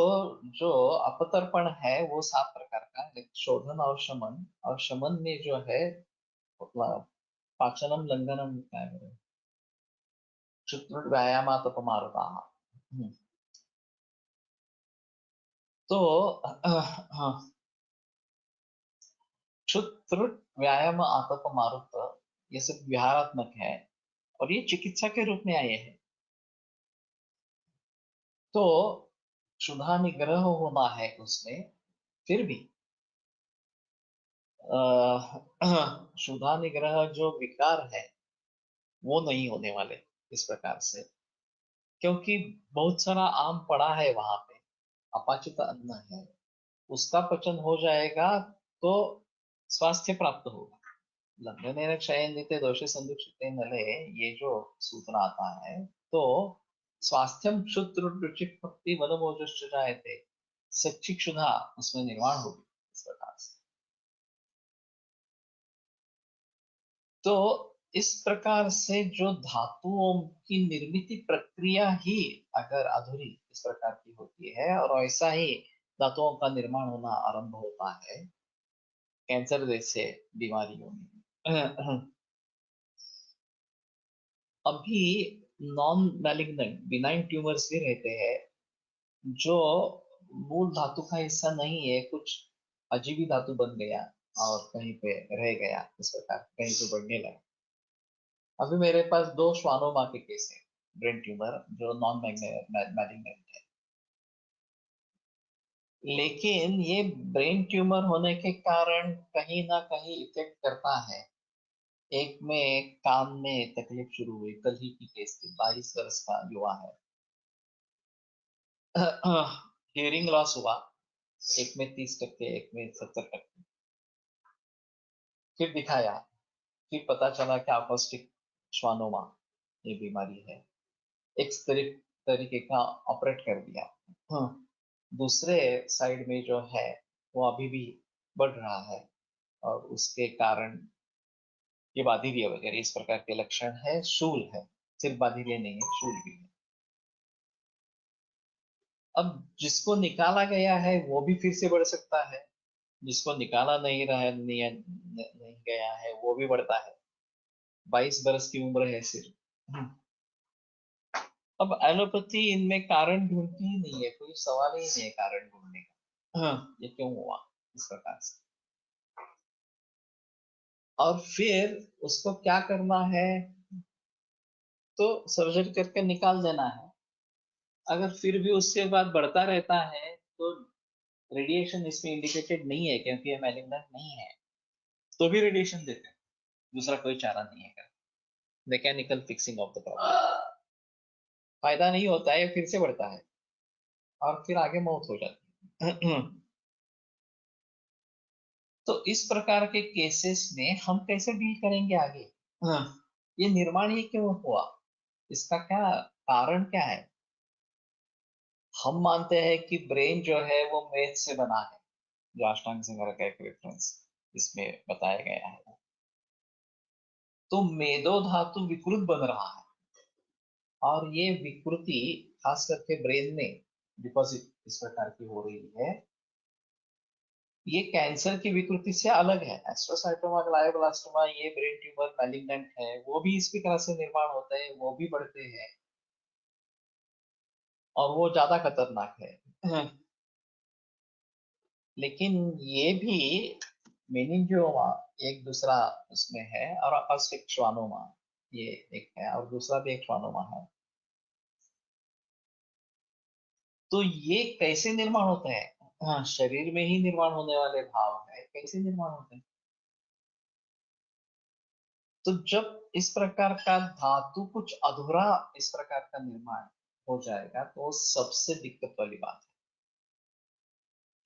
Speaker 2: जो अपतर्पण है वो 7 प्रकार का, एक शोधन और शमन में जो है मतलब पाचनम लंघनम काय बरं, क्षुत्र व्यायामात अपमारता। तो हाँ, क्षुत्र व्यायाम आतप मारुत ये सब विहारात्मक है और ये चिकित्सा के रूप में आए हैं। तो क्षुधा निग्रह होना है उसमें, फिर भी क्षुधा निग्रह जो विकार है वो नहीं होने वाले इस प्रकार से, क्योंकि बहुत सारा आम पड़ा है वहां पे, अपाचित अन्न है, उसका पचन हो जाएगा तो स्वास्थ्य प्राप्त होगा। लग्नेन क्षयन्ते दोषे संदुक्षिते नले, ये जो सूत्र आता है, तो स्वास्थ्यम क्षुद्र रुचि भक्ति बलमोजश्च जायते, सच्ची क्षुधा उसमें निर्माण होगी इस प्रकार से। तो इस प्रकार से जो धातुओं की निर्मित प्रक्रिया ही अगर अधूरी इस प्रकार की होती है और ऐसा ही धातुओं का निर्माण होना आरंभ होता है कैंसर जैसे बीमारियों में। अभी नॉन मैलिग्नेंट बिनाइन ट्यूमर्स भी रहते हैं जो मूल धातु का हिस्सा नहीं है, कुछ अजीबी धातु बन गया और कहीं पे रह गया इस प्रकार, कहीं पे बढ़ने लगा। अभी मेरे पास 2 श्वानोमा के केस है, ब्रेन ट्यूमर जो नॉन मैलिग्नेंट है, लेकिन ये ब्रेन ट्यूमर होने के कारण कहीं ना कहीं इफेक्ट करता है। एक में कान में तकलीफ शुरू हुई, कल ही की केस थी, 22 वर्ष का युवा है। हियरिंग लॉस हुआ, एक में 30%, एक में 70%। फिर दिखाया, फिर पता चला कि अकॉस्टिक श्वानोमा ये बीमारी है, एक तरीके का ऑपरेट कर दिया। हाँ, दूसरे साइड में जो है वो अभी भी बढ़ रहा है और उसके कारण ये बाधिल्य वगैरह इस प्रकार के लक्षण है, शूल है, सिर्फ बाधिल्य नहीं है, शूल भी है। अब जिसको निकाला गया है वो भी फिर से बढ़ सकता है, जिसको निकाला नहीं गया है वो भी बढ़ता है। 22 बरस की उम्र है सिर्फ। अब एलोपैथी इनमें कारण ढूंढती ही नहीं है, कोई सवाल ही नहीं है कारण ढूंढने का। ये क्यों हुआ इस प्रकार से, और फिर उसको क्या करना है, तो सर्जरी करके निकाल देना है। अगर फिर भी उसके बाद बढ़ता रहता है तो रेडिएशन इसमें इंडिकेटेड नहीं है क्योंकि ये मैलिग्नेंट नहीं है, तो भी रेडिएशन देते हैं, दूसरा कोई चारा नहीं है। Mechanical fixing of the problem, फायदा नहीं होता है, फिर से बढ़ता है और फिर आगे मौत हो जाती है। तो इस प्रकार के केसेस में हम कैसे डील करेंगे आगे? हाँ, ये निर्माण ही क्यों हुआ, इसका क्या कारण क्या है? हम मानते हैं कि ब्रेन जो है वो मेद से बना है, जो अष्टांग संग्रह का एक रेफरेंस इसमें बताया गया है। तो मेदो धातु विकृत बन रहा है और ये विकृति खास करके ब्रेन में डिपॉजिट इस प्रकार की हो रही है ये कैंसर की विकृति से अलग है। एस्ट्रोसाइटोमा, ग्लायोब्लास्टोमा, ये ब्रेन ट्यूमर मैलिग्नेंट है, वो भी इसी तरह से निर्माण होते हैं, वो भी बढ़ते हैं और वो ज्यादा खतरनाक है। लेकिन ये भी मेनिंजियोमा एक दूसरा उसमें है, और अपस्टिक श्वानोमा ये एक है, और दूसरा भी एक श्वानोमा है। तो ये कैसे निर्माण होते हैं? हाँ, शरीर में ही निर्माण होने वाले भाव है, कैसे निर्माण होते हैं? तो जब इस प्रकार का धातु कुछ अधूरा इस प्रकार का निर्माण हो जाएगा तो सबसे दिक्कत वाली बात है।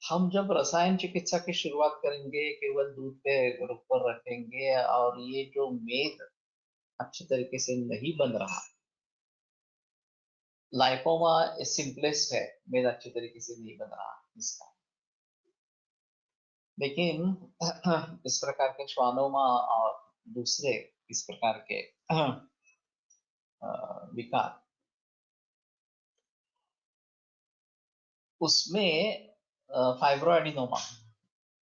Speaker 2: हम जब रसायन चिकित्सा की शुरुआत करेंगे, केवल दूध के रूप पर रखेंगे, और ये जो मेद अच्छे तरीके से नहीं बन रहा, लाइपोमा सिंपलेस्ट है, मेद अच्छे तरीके से नहीं बन रहा इसका। लेकिन इस प्रकार के श्वानोमा और दूसरे इस प्रकार के विकार, उसमें फाइब्रोएडिनोमा,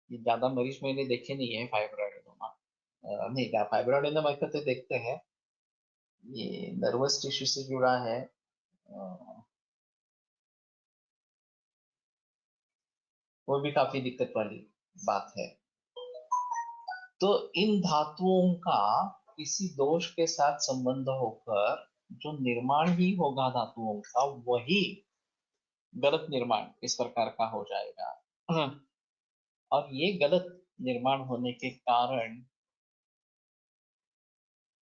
Speaker 2: ये ज्यादा मरीज मैंने देखे नहीं है फाइब्रोएडिनोमा। नहीं, क्या फाइब्रोएडिनोमा तो देखते हैं, ये नर्वस टिश्यू से जुड़ा है। वो भी काफी दिक्कत वाली बात है। तो इन धातुओं का किसी दोष के साथ संबंध होकर जो निर्माण ही होगा धातुओं का, वही गलत निर्माण इस प्रकार का हो जाएगा। और ये गलत निर्माण होने के कारण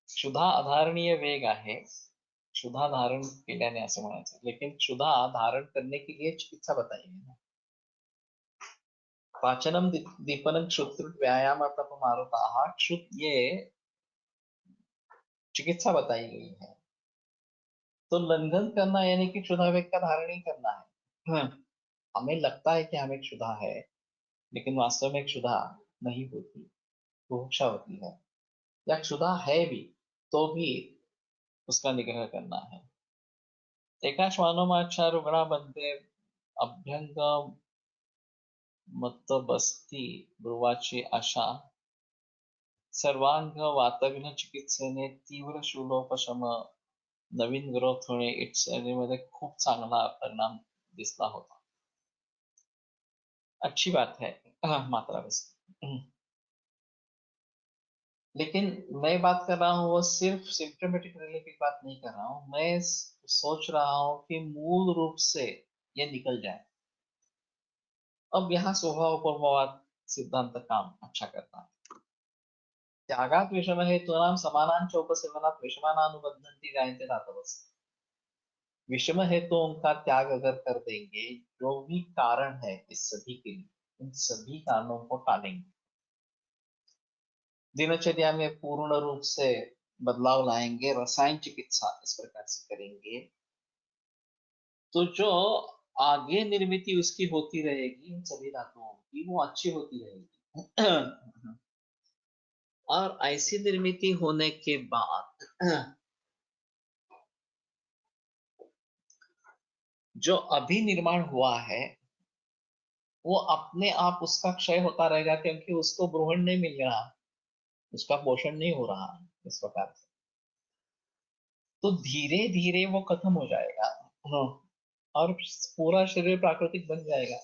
Speaker 2: क्षुधा अधारणीय वेग आहे, क्षुधा धारण केल्याने असं म्हणायचं, लेकिन क्षुधा धारण करने के लिए चिकित्सा बताई है ना। पाचनम दीपनम क्षुत्र व्यायाम तप मारुताः, क्षुत ये चिकित्सा बताई गई है। तो लंघन करना यानी कि क्षुधा वेग का धारण ही करना है। हमें लगता है कि हमें क्षुधा है, लेकिन वास्तव में क्षुधा नहीं होती, बुभुक्षा होती है। या क्षुधा है भी तो भी उसका निग्रह करना है। एका श्वानोमाच्या रुग्णा बनते अभ्यंग मत बसती ब्रुवाची आशा, सर्वांग वातग्न चिकित्सेने तीव्र शूलोपशम, नवीन ग्रोथ होणे इट्स मध्ये खूप चांगला परिणाम दिसला होता। अच्छी बात है। हाँ, मात्रा बस। लेकिन मैं बात कर रहा हूँ वो सिर्फ सिम्टोमेटिक रिलीफ की बात नहीं कर रहा हूँ, मैं सोच रहा हूँ कि मूल रूप से ये निकल जाए। अब यहाँ स्वभाव उपमवाद सिद्धांत काम अच्छा करता है। त्यागात विषम हेतूनां समानांच उपसेवनात् विषमानानुबद्धन्ति जायन्ते धातवः। विषम हेतुओं का त्याग अगर कर देंगे, जो भी कारण है इस सभी के लिए, इन सभी कारणों को टालेंगे, दिनचर्या में पूर्ण रूप से बदलाव लाएंगे, रसायन चिकित्सा इस प्रकार से करेंगे, तो जो आगे निर्मिति उसकी होती रहेगी इन सभी धातुओं की, वो अच्छी होती रहेगी। और ऐसी निर्मिति होने के बाद जो अभी निर्माण हुआ है वो अपने आप उसका क्षय होता रहेगा, क्योंकि उसको ब्रूहण नहीं मिल रहा, उसका पोषण नहीं हो रहा इस प्रकार से। तो धीरे धीरे वो खत्म हो जाएगा। हाँ, और पूरा शरीर प्राकृतिक बन जाएगा।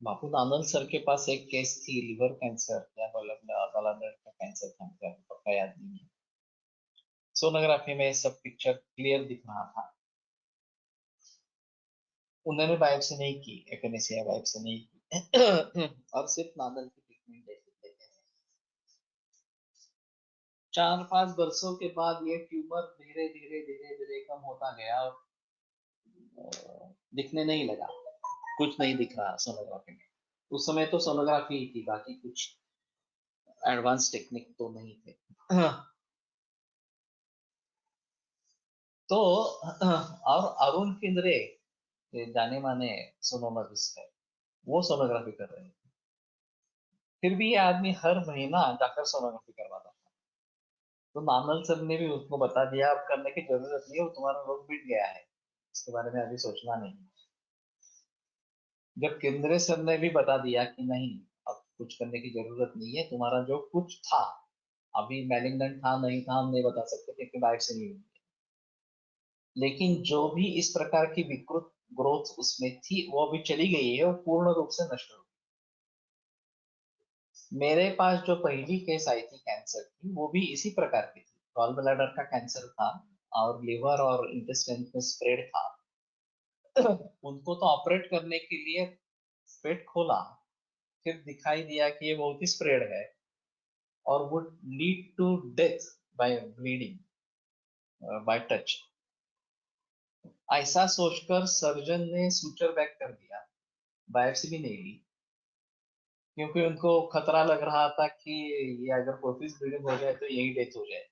Speaker 2: बापू आनंद सर के पास एक केस थी, लिवर कैंसर या गलाब्लैडर का कैंसर था, मुझे पक्का याद नहीं है। सोनोग्राफी में सब पिक्चर क्लियर दिख रहा था। उन्होंने बायोप्सी नहीं की, एफएनएसीआई बायोप्सी नहीं की, और सिर्फ नादल की ट्रीटमेंट देते हैं। 4-5 वर्षों के बाद ये ट्यूमर धीरे धीरे धीरे धीरे कम होता गया और दिखने नहीं लगा, कुछ नहीं दिख रहा सोनोग्राफी में। उस समय तो सोनोग्राफी ही थी, बाकी कुछ एडवांस टेक्निक तो नहीं थे। तो और अरुण किंद्रे, जाने माने सोनोलॉजिस्ट है, वो सोनोग्राफी कर रहे हैं। फिर भी ये आदमी हर महीना जाकर सोनोग्राफी करवाता था। तो नानल सर ने भी उसको बता दिया, अब करने की जरूरत नहीं है, वो तुम्हारा रोग मिट गया है, इसके बारे में अभी सोचना नहीं। जब केंद्र सर ने भी बता दिया कि नहीं, अब कुछ करने की जरूरत नहीं है, तुम्हारा जो कुछ था, अभी मैलिग्नेंट था नहीं था हम नहीं बता सकते क्योंकि बायोप्सी नहीं हुई, लेकिन जो भी इस प्रकार की विकृत ग्रोथ उसमें थी वो अभी चली गई है, वो पूर्ण रूप से नष्ट हो गई। मेरे पास जो पहली केस आई थी कैंसर की, वो भी इसी प्रकार की थी, गॉल ब्लैडर का कैंसर था और लिवर और इंटेस्टाइन में स्प्रेड था। उनको तो ऑपरेट करने के लिए पेट खोला, फिर दिखाई दिया कि ये बहुत ही स्प्रेड है और would lead to death by bleeding, by touch. ऐसा सोचकर सर्जन ने सूचर बैक कर दिया, बायोप्सी भी नहीं ली, क्योंकि उनको खतरा लग रहा था कि ये अगर प्रोफिस ब्लीडिंग हो जाए तो यही डेथ हो जाए।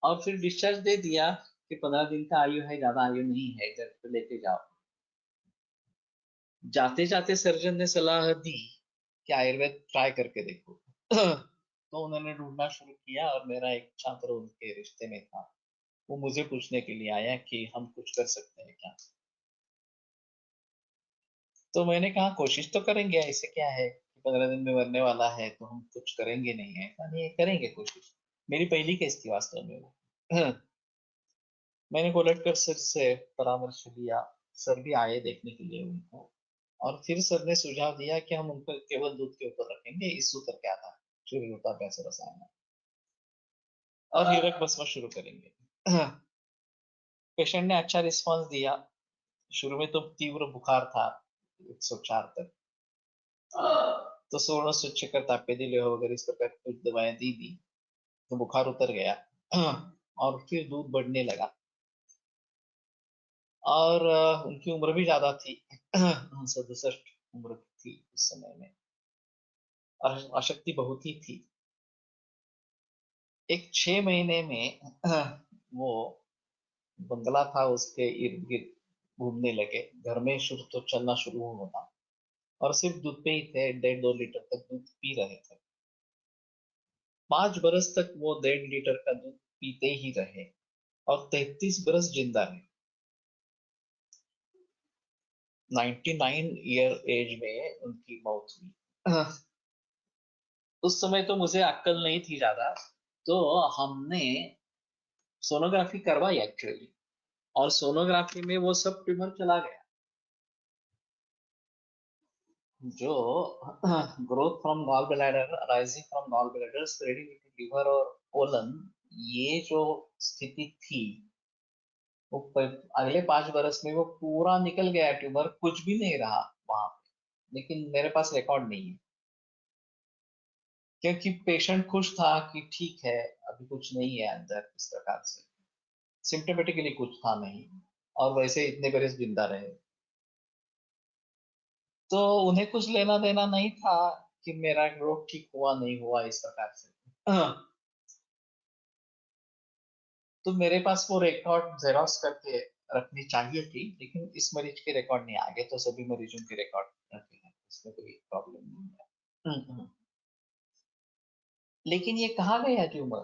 Speaker 2: और फिर डिस्चार्ज दे दिया कि 15 दिन का आयु है, ज्यादा आयु नहीं है, घर पे लेके जाओ। जाते जाते सर्जन ने सलाह दी कि आयुर्वेद ट्राई करके देखो। तो उन्होंने ढूंढना शुरू किया और मेरा एक छात्र उनके रिश्ते में था, वो मुझे पूछने के लिए आया कि हम कुछ कर सकते हैं क्या। तो मैंने कहा कोशिश तो करेंगे, ऐसे क्या है कि 15 दिन में मरने वाला है तो हम कुछ करेंगे नहीं, है ऐसा नहीं है, करेंगे कोशिश। मेरी पहली केस थी वास्तव में वो। मैंने गोलटकर सर से परामर्श लिया, सर भी आए देखने के लिए उनको, और फिर सर ने सुझाव दिया कि हम उनको केवल दूध के ऊपर रखेंगे, इस सूत्र क्या था, सूर्यता रसायन, और हीरक भस्म शुरू करेंगे। पेशेंट ने अच्छा रिस्पांस दिया। शुरू में तो तीव्र बुखार था, 104 तक, तो सोलह सौ चक्कर तापेदी ले वगैरह इस प्रकार की कुछ दवाएं दी तो बुखार उतर गया। और फिर दूध बढ़ने लगा, और उनकी उम्र भी ज्यादा थी। 67 उम्र थी उस समय में, और आशक्ति बहुत ही थी। एक 6 महीने में वो बंगला था उसके इर्द गिर्द घूमने लगे, घर में शुरू तो चलना शुरू होना, और सिर्फ दूध पे ही थे, 1.5-2 लीटर तक दूध पी रहे थे। 5 बरस तक वो 1.5 लीटर का दूध पीते ही रहे और 33 बरस जिंदा रहे। 99 ईयर एज में उनकी मौत हुई। उस समय तो मुझे अक्ल नहीं थी ज्यादा, तो हमने सोनोग्राफी करवाई एक्चुअली, और सोनोग्राफी में वो सब ट्यूमर चला गया। जो growth from gall bladder, rising from gall bladder, spreading to liver और कोलन, ये जो स्थिति थी, वो अगले 5 बरस में वो पूरा निकल गया ट्यूमर, कुछ भी नहीं रहा वहां पे। लेकिन मेरे पास रिकॉर्ड नहीं है, क्योंकि पेशेंट खुश था कि ठीक है, अभी कुछ नहीं है अंदर, इस प्रकार से सिम्टोमेटिकली कुछ था नहीं, और वैसे इतने बरस जिंदा रहे। तो उन्हें कुछ लेना देना नहीं था कि मेरा रोग ठीक हुआ नहीं हुआ, इस प्रकार से। तो मेरे पास वो रिकॉर्ड जेरोक्स करके रखनी चाहिए थी, लेकिन इस मरीज के रिकॉर्ड नहीं, आगे तो सभी मरीजों के रिकॉर्ड रखे हैं, इसमें कोई प्रॉब्लम नहीं है। हम्म। लेकिन ये कहाँ गया ट्यूमर?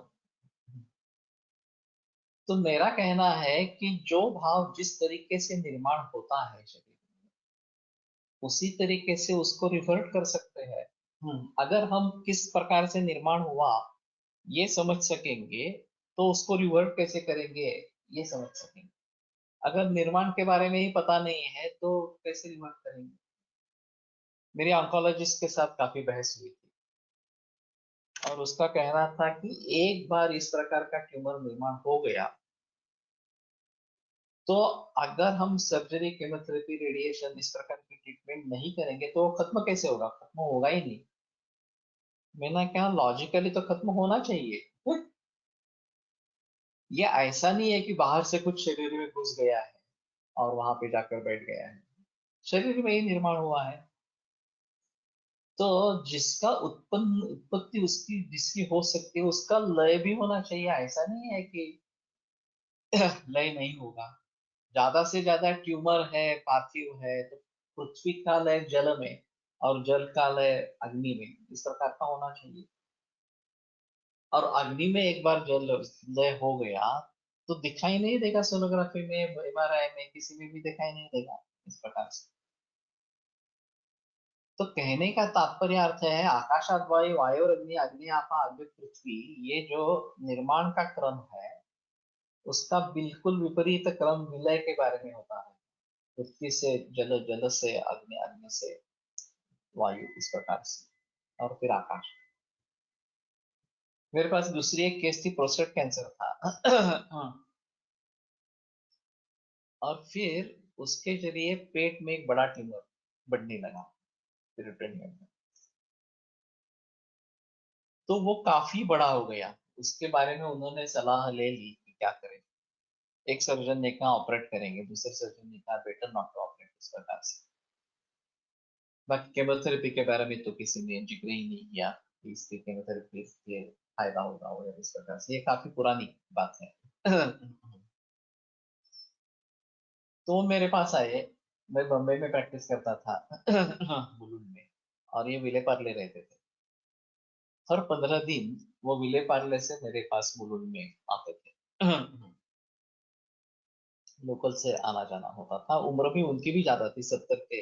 Speaker 2: तो मेरा कहना है कि जो भाव जिस तरीके से निर्माण होता है शरीर में, उसी तरीके से उसको रिवर्ट कर सकते हैं। अगर हम किस प्रकार से निर्माण हुआ ये समझ सकेंगे, तो उसको रिवर्ट कैसे करेंगे ये समझ सकेंगे। अगर निर्माण के बारे में ही पता नहीं है तो कैसे रिवर्ट करेंगे? मेरी ऑन्कोलॉजिस्ट के साथ काफी बहस हुई थी, और उसका कहना था कि एक बार इस प्रकार का ट्यूमर निर्माण हो गया, तो अगर हम सर्जरी, केमोथेरेपी, रेडिएशन, इस प्रकार की ट्रीटमेंट नहीं करेंगे तो वो खत्म कैसे होगा? खत्म होगा ही नहीं। मैंने कहा लॉजिकली तो खत्म होना चाहिए। ये ऐसा नहीं है कि बाहर से कुछ शरीर में घुस गया है और वहां पे जाकर बैठ गया है, शरीर में ही निर्माण हुआ है। तो जिसका उत्पत्ति उसकी जिसकी हो सकती है, उसका लय भी होना चाहिए। ऐसा नहीं है कि लय नहीं होगा। ज्यादा से ज्यादा ट्यूमर है, पार्थिव है, तो पृथ्वी का लय जल में और जल का लय अग्नि में, इस प्रकार का होना चाहिए। और अग्नि में एक बार जल लय हो गया तो दिखाई नहीं देगा, सोनोग्राफी में, एमआरआई में, किसी में भी दिखाई नहीं देगा, इस प्रकार से। तो कहने का तात्पर्य अर्थ है आकाशात वायु वायु और अग्नि अग्नि आपा अग्नि पृथ्वी, ये जो निर्माण का क्रम है उसका बिल्कुल विपरीत क्रम विलय के बारे में होता है। पृथ्वी से जल, जल से अग्नि, अग्नि से वायु, इस प्रकार से, और फिर आकाश। मेरे पास दूसरी एक केस थी, प्रोस्टेट कैंसर था। और फिर उसके जरिए पेट में एक बड़ा ट्यूमर बढ़ने लगा पेरिटोनियम में। तो वो काफी बड़ा हो गया। उसके बारे में उन्होंने सलाह ले ली कि क्या करें। एक सर्जन ने कहा ऑपरेट करेंगे, दूसरे सर्जन ने कहा बेटर नॉट टू ऑपरेट, इस प्रकार से। बाकी केमोथेरेपी के बारे में तो किसी ने जिक्र ही नहीं किया कि इससे केमोथेरेपी से फायदा होगा, और इस प्रकार से। ये काफी पुरानी बात है। तो वो मेरे पास आए। मैं बम्बई में प्रैक्टिस करता था बुलुन में, और ये विले पार्ले रहते थे। हर 15 दिन वो विले पार्ले से मेरे पास बुलुन में आते थे। लोकल से आना जाना होता था। उम्र भी उनकी भी ज्यादा थी, 70 के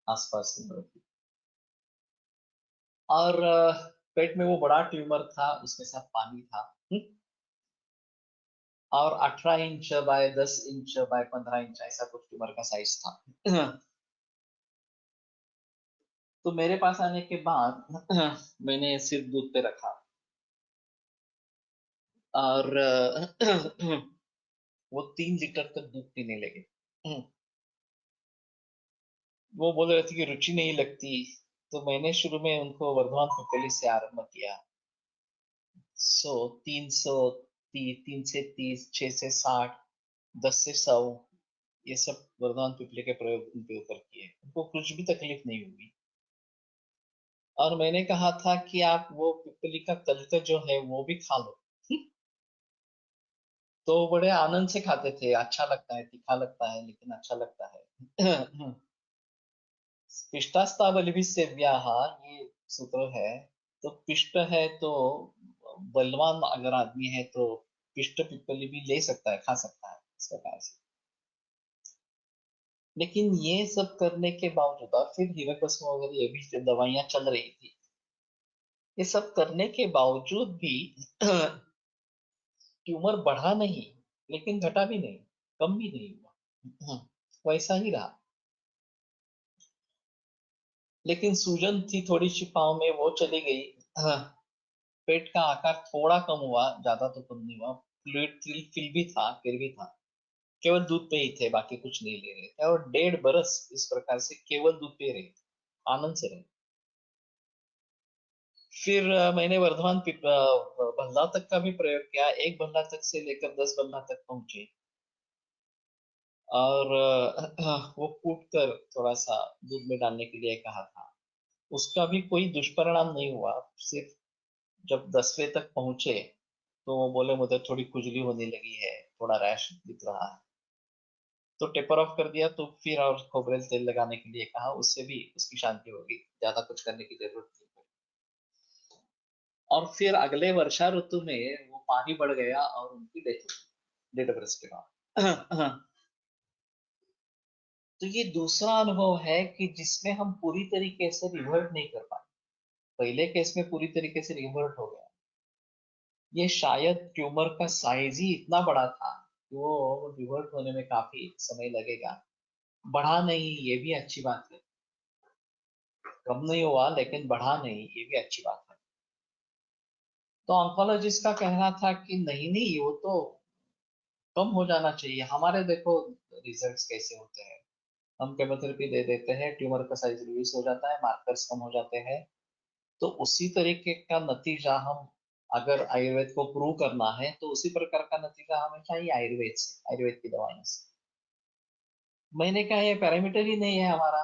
Speaker 2: आसपास उम्र थी। और पेट में वो बड़ा ट्यूमर था, उसके साथ पानी था। और 18 inch by 10 inch by 15 inch ऐसा कुछ ट्यूमर का साइज था। तो मेरे पास आने के बाद मैंने सिर दूध पे रखा, और वो 3 लीटर तक दूध पीने लगे। वो बोल रहे थे कि रुचि नहीं लगती। तो मैंने शुरू में उनको वर्धमान पिपली से आरंभ किया। 300, 3 से 30, 6 से 60, 10 से 100, ये सब वर्धमान पिपली के प्रयोग उनके ऊपर किए। उनको कुछ भी तकलीफ नहीं हुई। और मैंने कहा था कि आप वो पिपली का तलते जो है वो भी खा लो। तो बड़े आनंद से खाते थे। अच्छा लगता है, तीखा लगता है, लेकिन अच्छा लगता है। पिष्टास्तावलिभिः ये सूत्र है। तो पिष्ट है तो बलवान अगर आदमी है तो पिष्ट पिपली भी ले सकता है, खा सकता है, इस प्रकार से। लेकिन ये सब करने के बावजूद, और फिर हीरकभस्म वगैरह ये भी दवाइयां चल रही थी, ये सब करने के बावजूद भी ट्यूमर बढ़ा नहीं, लेकिन घटा भी नहीं, कम भी नहीं हुआ। वैसा ही रहा। लेकिन सूजन थी थोड़ी सी पाँव में, वो चली गई। पेट का आकार थोड़ा कम हुआ, ज्यादा तो कम नहीं हुआ। फ्लूइड फिल भी था, फिर भी था। केवल दूध पे ही थे, बाकी कुछ नहीं ले रहे थे, और 1.5 बरस इस प्रकार से केवल दूध पे रहे, आनंद से रहे। फिर मैंने वर्धमान बल्ला तक का भी प्रयोग किया। 1 बल्ला तक से लेकर 10 बल्ला तक पहुंचे। और वो कूट कर थोड़ा सा दूध में डालने के लिए कहा था। उसका भी कोई दुष्परिणाम नहीं हुआ। सिर्फ जब 10वें तक पहुंचे तो वो बोले मुझे थोड़ी खुजली होने लगी है, थोड़ा रैश दिख रहा है। तो टेपर ऑफ कर दिया। तो फिर और खोबरेल तेल लगाने के लिए कहा, उससे भी उसकी शांति होगी, ज्यादा कुछ करने की जरूरत नहीं पड़ी। और फिर अगले वर्षा ऋतु में वो पानी बढ़ गया और उनकी डेथ हो गई 1.5 बरस के बाद। तो ये दूसरा अनुभव है कि जिसमें हम पूरी तरीके से रिवर्ट नहीं कर पाए। पहले केस में पूरी तरीके से रिवर्ट हो गया। ये शायद ट्यूमर का साइज ही इतना बड़ा था कि वो रिवर्ट होने में काफी समय लगेगा। बढ़ा नहीं, ये भी अच्छी बात है। कम नहीं हुआ लेकिन बढ़ा नहीं, ये भी अच्छी बात है। तो ऑन्कोलॉजिस्ट का कहना था कि नहीं नहीं, वो तो कम हो जाना चाहिए। हमारे देखो रिजल्ट्स कैसे होते हैं। हम केमोथेरेपी दे देते हैं, ट्यूमर का साइज रिड्यूस हो जाता है, मार्कर्स कम हो जाते हैं। तो उसी तरीके का नतीजा हम, अगर आयुर्वेद को प्रूव करना है तो उसी प्रकार का नतीजा हमें चाहिए आयुर्वेद से, आयुर्वेद की दवाइयों से। मैंने कहा ये पैरामीटर ही नहीं है हमारा,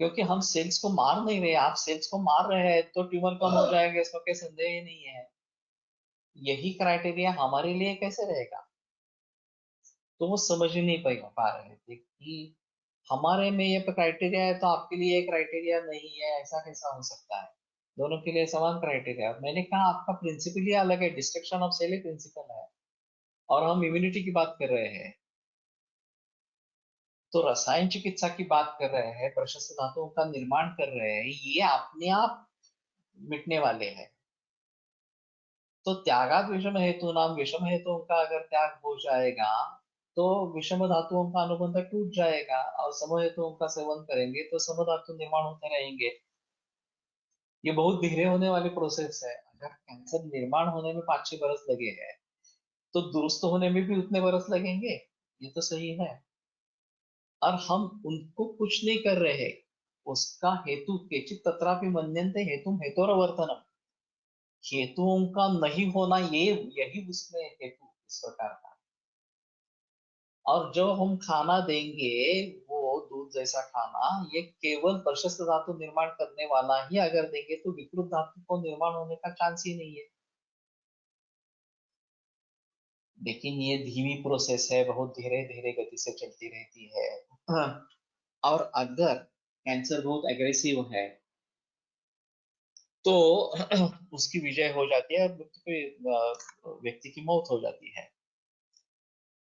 Speaker 2: क्योंकि हम सेल्स को मार नहीं रहे। आप सेल्स को मार रहे हैं तो ट्यूमर कम हो जाएगा, इसमें कोई संदेह ही नहीं है। यही क्राइटेरिया हमारे लिए कैसे रहेगा? तो वो समझ ही नहीं पा रहे थे कि हमारे में ये क्राइटेरिया है तो आपके लिए ये क्राइटेरिया नहीं है, ऐसा कैसा हो सकता है? दोनों के लिए समान क्राइटेरिया। मैंने कहा आपका प्रिंसिपल ही अलग है, डिस्ट्रक्शन ऑफ सेल ही प्रिंसिपल है, और हम इम्यूनिटी की बात कर रहे हैं। तो रसायन चिकित्सा की बात कर रहे हैं, प्रशस्त धातुओं का निर्माण कर रहे हैं, ये अपने आप मिटने वाले हैं। तो त्यागाद विषम हेतु नाम, विषम हेतुओं का अगर त्याग हो जाएगा तो विषम धातुओं का अनुबंध टूट जाएगा, और सम हेतुओं का सेवन करेंगे तो सम धातु निर्माण होते रहेंगे। ये बहुत धीरे होने वाली प्रोसेस है। अगर कैंसर निर्माण होने में 5-6 बरस लगे हैं तो दुरुस्त होने में भी उतने बरस लगेंगे। ये तो सही है। और हम उनको कुछ नहीं कर रहे। उसका हेतु केचित तत्रापि मन्यन्ते हेतुम हेतोरवर्तनम, हेतुओं का नहीं होना, ये यही उसमें हेतु इस प्रकार का। और जो हम खाना देंगे, वो दूध जैसा खाना, ये केवल प्रशस्त धातु निर्माण करने वाला ही अगर देंगे तो विकृत धातु को निर्माण होने का चांस ही नहीं है। लेकिन ये धीमी प्रोसेस है, बहुत धीरे धीरे गति से चलती रहती है। हाँ। और अगर कैंसर बहुत एग्रेसिव है तो उसकी विजय हो जाती है और व्यक्ति की मौत हो जाती है।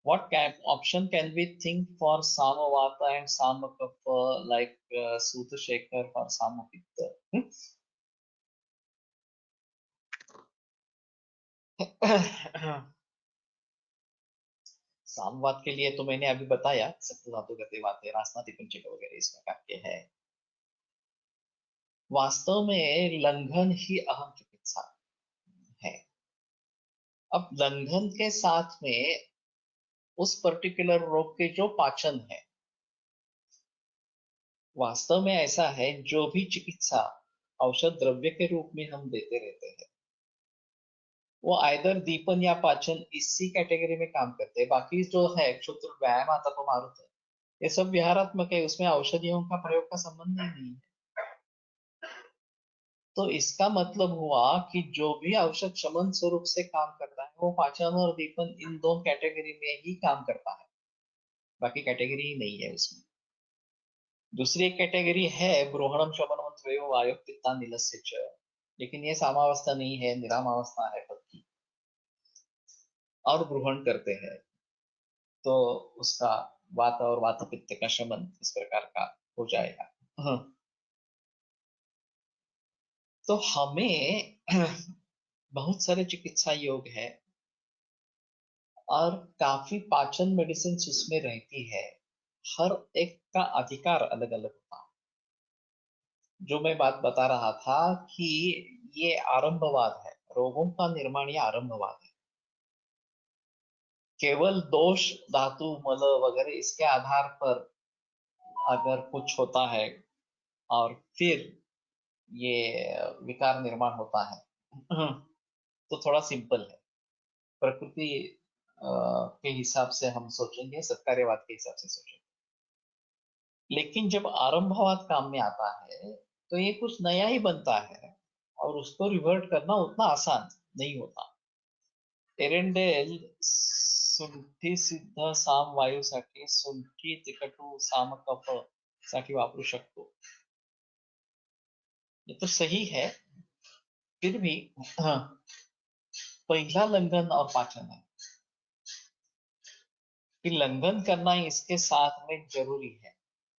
Speaker 2: What can option can we think for Samavata and Samakappa, like Sutta Shekhar for Samapitta? सामवात के लिए तो मैंने अभी बताया, सप्त धातु गति बातें, रासनाति पंचक वगैरह इस प्रकार के हैं। वास्तव में लंघन ही अहम चिकित्सा है। अब लंघन के साथ में उस पर्टिकुलर रोग के जो पाचन है, वास्तव में ऐसा है, जो भी चिकित्सा औषध द्रव्य के रूप में हम देते रहते हैं वो आइदर दीपन या पाचन इसी कैटेगरी में काम करते हैं। बाकी जो है क्षुद्र व्यायाम तप मारुत है, ये सब विहारात्मक है, उसमें औषधियों का प्रयोग का संबंध ही नहीं है। तो इसका मतलब हुआ कि जो भी औषध शमन स्वरूप से काम करता है वो पाचन और दीपन इन दो कैटेगरी में ही काम करता है, बाकी कैटेगरी ही नहीं है उसमें। दूसरी एक कैटेगरी है ब्रोहणम शमनम त्वयो वायु पित्ता नीलस्य च, लेकिन ये सामावस्था नहीं है, निरामावस्था है पत्ती, और ग्रहण करते हैं तो उसका वात और वात पित्त का शमन इस प्रकार का हो जाएगा। तो हमें बहुत सारे चिकित्सा योग है और काफी पाचन मेडिसिन उसमें रहती है। हर एक का अधिकार अलग अलग होता है। जो मैं बात बता रहा था कि ये आरंभवाद है, रोगों का निर्माण ये आरंभवाद है। केवल दोष धातु मल वगैरह इसके आधार पर अगर कुछ होता है और फिर ये विकार निर्माण होता है तो थोड़ा सिंपल है। प्रकृति के हिसाब से हम सोचेंगे, सत्कार्यवाद के हिसाब से सोचेंगे। लेकिन जब आरंभवाद काम में आता है तो ये कुछ नया ही बनता है और उसको रिवर्ट करना उतना आसान नहीं होता। एरेंडेल सुंठी सिद्ध साम वायूसाठी सुंठी तिकटू साम कफ साठी वापरू शकतो। ये तो सही है, फिर भी हाँ, पहला लंघन और पाचन है कि लंघन करना इसके साथ में जरूरी है।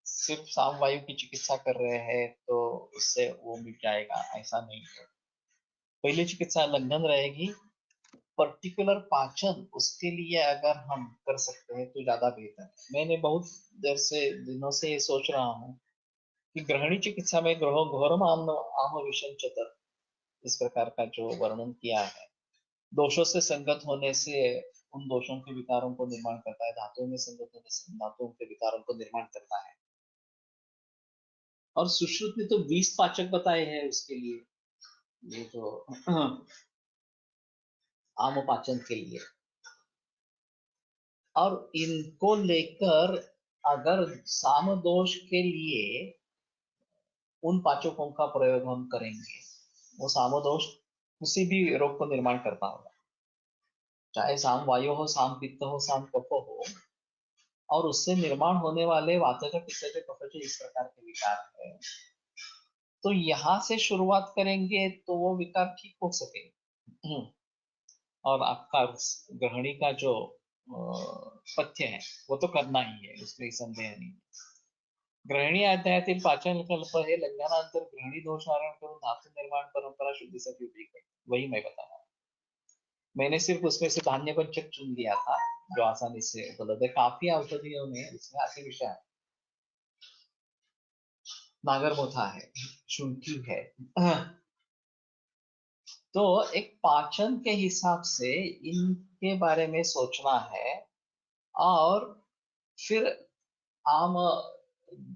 Speaker 2: सिर्फ साम वायु की चिकित्सा कर रहे हैं तो उससे वो मिट जाएगा, ऐसा नहीं है। पहली चिकित्सा लंघन रहेगी, पर्टिकुलर पाचन उसके लिए अगर हम कर सकते हैं तो ज्यादा बेहतर है। मैंने बहुत देर से दिनों से ये सोच रहा हूँ कि ग्रहणी चिकित्सा में ग्रह घोरम आम आम विषम चतर इस प्रकार का जो वर्णन किया है, दोषों से संगत होने से उन दोषों के विकारों को निर्माण करता है, धातुओं में संगत होने से धातुओं के विकारों को निर्माण करता है। और सुश्रुत ने तो 20 पाचक बताए हैं उसके लिए, ये जो आम पाचन के लिए। और इनको लेकर अगर साम दोष के लिए उन पाचकों का प्रयोग हम करेंगे, वो साम दोष किसी भी रोग को निर्माण करता होगा, चाहे साम वायु हो, साम पित्त हो, साम कफ हो, और उससे निर्माण होने वाले वातज पित्तज कफज इस प्रकार के विकार है। तो यहाँ से शुरुआत करेंगे तो वो विकार ठीक हो सके। और आपका ग्रहणी का जो पथ्य है, वो तो करना ही है, उसमें संदेह नहीं। ग्रहणी अध्यायातील पाचन कल्प हे लग्नानंतर ग्रहणी दोष हरण करून धातु निर्माण परंपरा शुद्धीसाठी उपयोग करते, वही मैं बता रहा हूँ। मैंने सिर्फ उसमें से धान्य पंचक चुन लिया था जो आसानी से उपलब्ध है। काफी औषधियों में इसमें अति विषय है, नागरमोथा है, शुंठी है। तो एक पाचन के हिसाब से इनके बारे में सोचना है, और फिर आम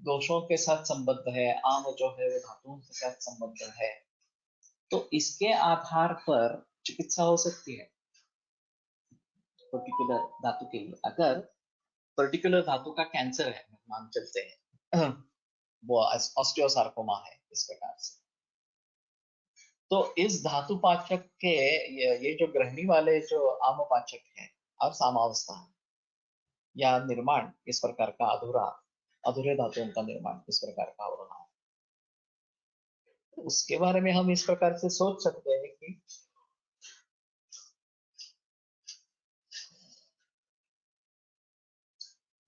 Speaker 2: दोषों के साथ संबद्ध है, आम जो है वो धातुओं के साथ संबद्ध है, तो इसके आधार पर चिकित्सा हो सकती है पर्टिकुलर धातु के लिए। अगर पर्टिकुलर धातु का कैंसर है, मान चलते हैं वो ऑस्टियोसार्कोमा है इस प्रकार से, तो इस धातु पाचक के ये जो ग्रहणी वाले जो आम पाचक है और सामावस्था या निर्माण इस प्रकार का अधूरे धातुओं का निर्माण इस प्रकार का हो रहा है, तो उसके बारे में हम इस प्रकार से सोच सकते हैं कि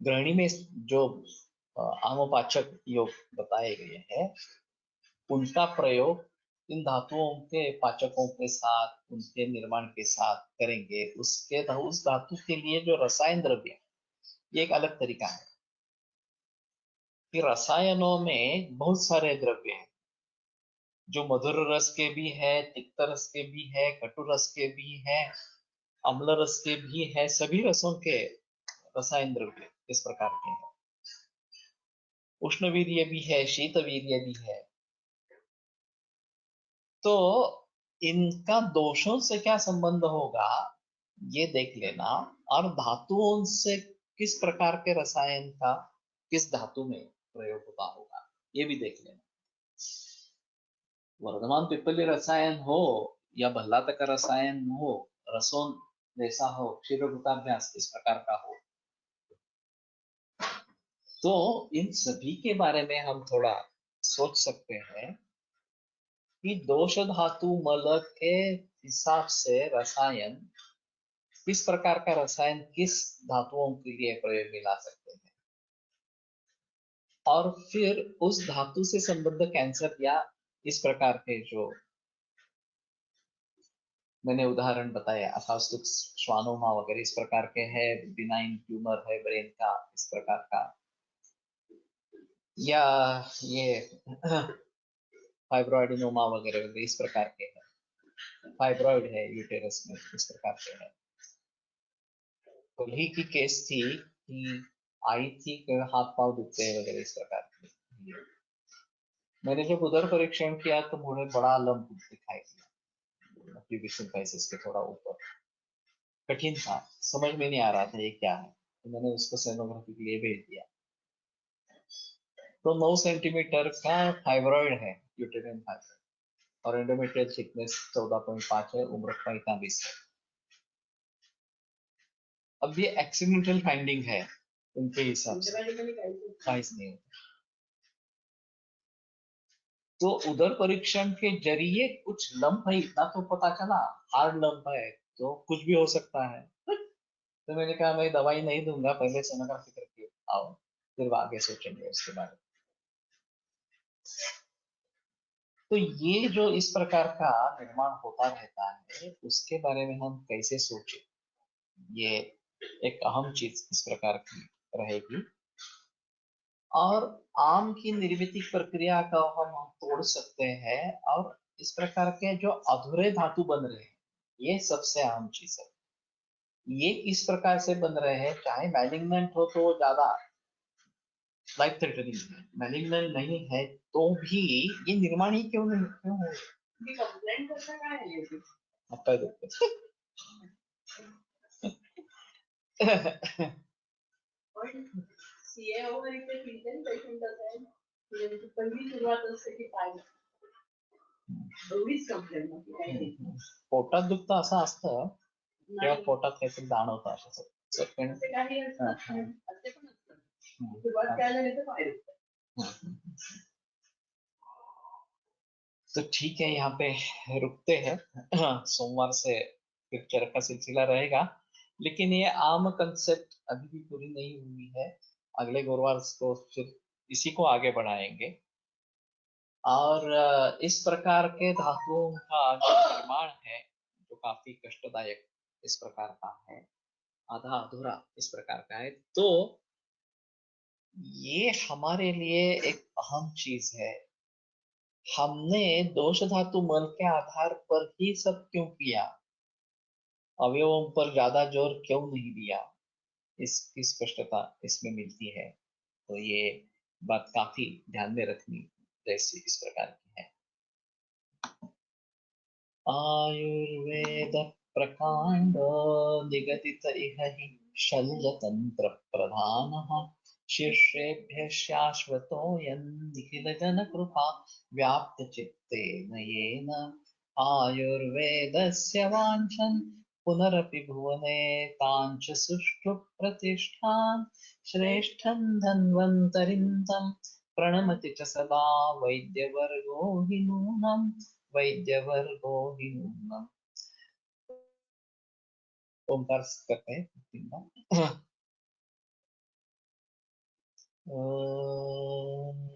Speaker 2: ग्रहणी में जो आमोपाचक योग बताए गए हैं उनका प्रयोग इन धातुओं के पाचकों के साथ, उनके निर्माण के साथ करेंगे। उस धातु के लिए जो रसायन द्रव्य, ये एक अलग तरीका है कि रसायनों में बहुत सारे द्रव्य हैं, जो मधुर रस के भी है, तिक्त रस के भी है, कटु रस के भी है, अम्ल रस के भी है, सभी रसों के रसायन द्रव्य इस प्रकार के हैं। उष्णवीर्य भी है, शीतवीर्य भी है। तो इनका दोषों से क्या संबंध होगा ये देख लेना, और धातुओं से किस प्रकार के रसायन का किस धातु में प्रयोग होता होगा ये भी देख लेना। वर्धमान पिप्पली रसायन हो या भल्लात का रसायन हो, रसों जैसा हो, क्षीरभूताभ्यास इस प्रकार का हो, तो इन सभी के बारे में हम थोड़ा सोच सकते हैं कि दोष धातु मल के हिसाब से रसायन, किस प्रकार का रसायन किस धातुओं के लिए प्रयोग में ला सकते हैं, और फिर उस धातु से संबद्ध कैंसर या इस प्रकार के जो मैंने उदाहरण बताया असाउस्टिक श्वानोमा वगैरह इस प्रकार के है, बिनाइन ट्यूमर है ब्रेन का इस प्रकार का, या ये फाइब्रॉइडिनोमा वगैरह वगैरह इस प्रकार के है, फाइब्रॉइड है यूटेरस में इस प्रकार के है। कल ही की केस थी कि आई थी कि हाथ पांव दुखते हैं वगैरह इस प्रकार की। मैंने जब उधर परीक्षण किया तो मुझे बड़ा लंप दिखाई दिया प्रीवियस पैसेस के थोड़ा ऊपर, कठिन था, समझ में नहीं आ रहा था ये क्या है, तो मैंने उसको सोनोग्राफी के लिए भेज दिया। तो 9 सेंटीमीटर का फाइब्रॉइड है, यूटेरिन फाइब्रॉइड, और एंडोमेट्रियल थिकनेस 14.5 है, उम्र 45 है। अब ये एक्सीडेंटल फाइंडिंग है उनके हिसाब से, काइस नहीं होता। तो उधर परीक्षण के जरिए कुछ लंप है इतना तो पता चला, हार्ड लंप है तो कुछ भी हो सकता है। तो मैंने कहा मैं दवाई नहीं दूंगा, पहले सोनोग्राफी करके आओ, फिर आगे सोचेंगे उसके बारे में। तो ये जो इस प्रकार का निर्माण होता रहता है उसके बारे में हम कैसे सोचें, ये एक अहम चीज इस प्रकार की रहेगी। और आम की निर्मित प्रक्रिया का हम तोड़ सकते हैं, और इस प्रकार के जो अधूरे धातु बन रहे हैं ये सबसे अहम चीज है। ये इस प्रकार से बन रहे हैं, चाहे मैलिग्नेंट हो तो ज्यादा लाइफ थ्रेटनिंग है, मैलिग्नेंट नहीं है तो भी ये निर्माण ही क्यों नहीं, क्यों हो कंप्लेंट करता क्या है ये आपका दुख सीए वगैरे ते ट्रीटमेंट पेशंट असेल म्हणजे पहिली सुरुवात असते की पाय एवढीच कंप्लेंट होती काही नाही। पोटात दुखतं असं असतं किंवा पोटात काहीतरी जाणवतं असं सेकंड ते काही असतं असे पण असतं सुरुवात करायला नाही तर पाय दुखतं। तो ठीक है, यहाँ पे रुकते हैं। सोमवार से फिर चर्चा का सिलसिला रहेगा। लेकिन ये आम कंसेप्ट अभी भी पूरी नहीं हुई है। अगले गुरुवार को फिर इसी को आगे बढ़ाएंगे। और इस प्रकार के धातुओं का जो निर्माण है, जो काफी कष्टदायक इस प्रकार का है, आधा अधूरा इस प्रकार का है, तो ये हमारे लिए एक अहम चीज है। हमने दोष धातु मल के आधार पर ही सब क्यों किया, अवयवों पर ज्यादा जोर क्यों नहीं दिया, इसकी स्पष्टता इसमें मिलती है। तो ये बात काफी ध्यान में रखनी जैसी इस प्रकार की है। आयुर्वेद प्रकांड निगदित इह हि शल्यतंत्र प्रधानः शीर्षेभ्यः शाश्वतोऽयं निखिल जन कृपा व्याप्त चित्तेन येन आयुर्वेदस्य वाञ्छन् पुनरपि भुवने ताञ्च सुष्ठु प्रतिष्ठान् श्रेष्ठं धन्वन्तरिं तं प्रणमति च सदा वैद्यवर्गो हि नूनम् वैद्यवर्गो हि नूनम्। ओंकार करते हैं 3 बार। ओम।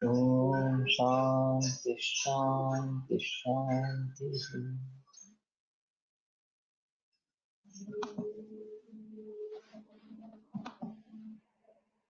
Speaker 2: ओम शांति शांति शांति।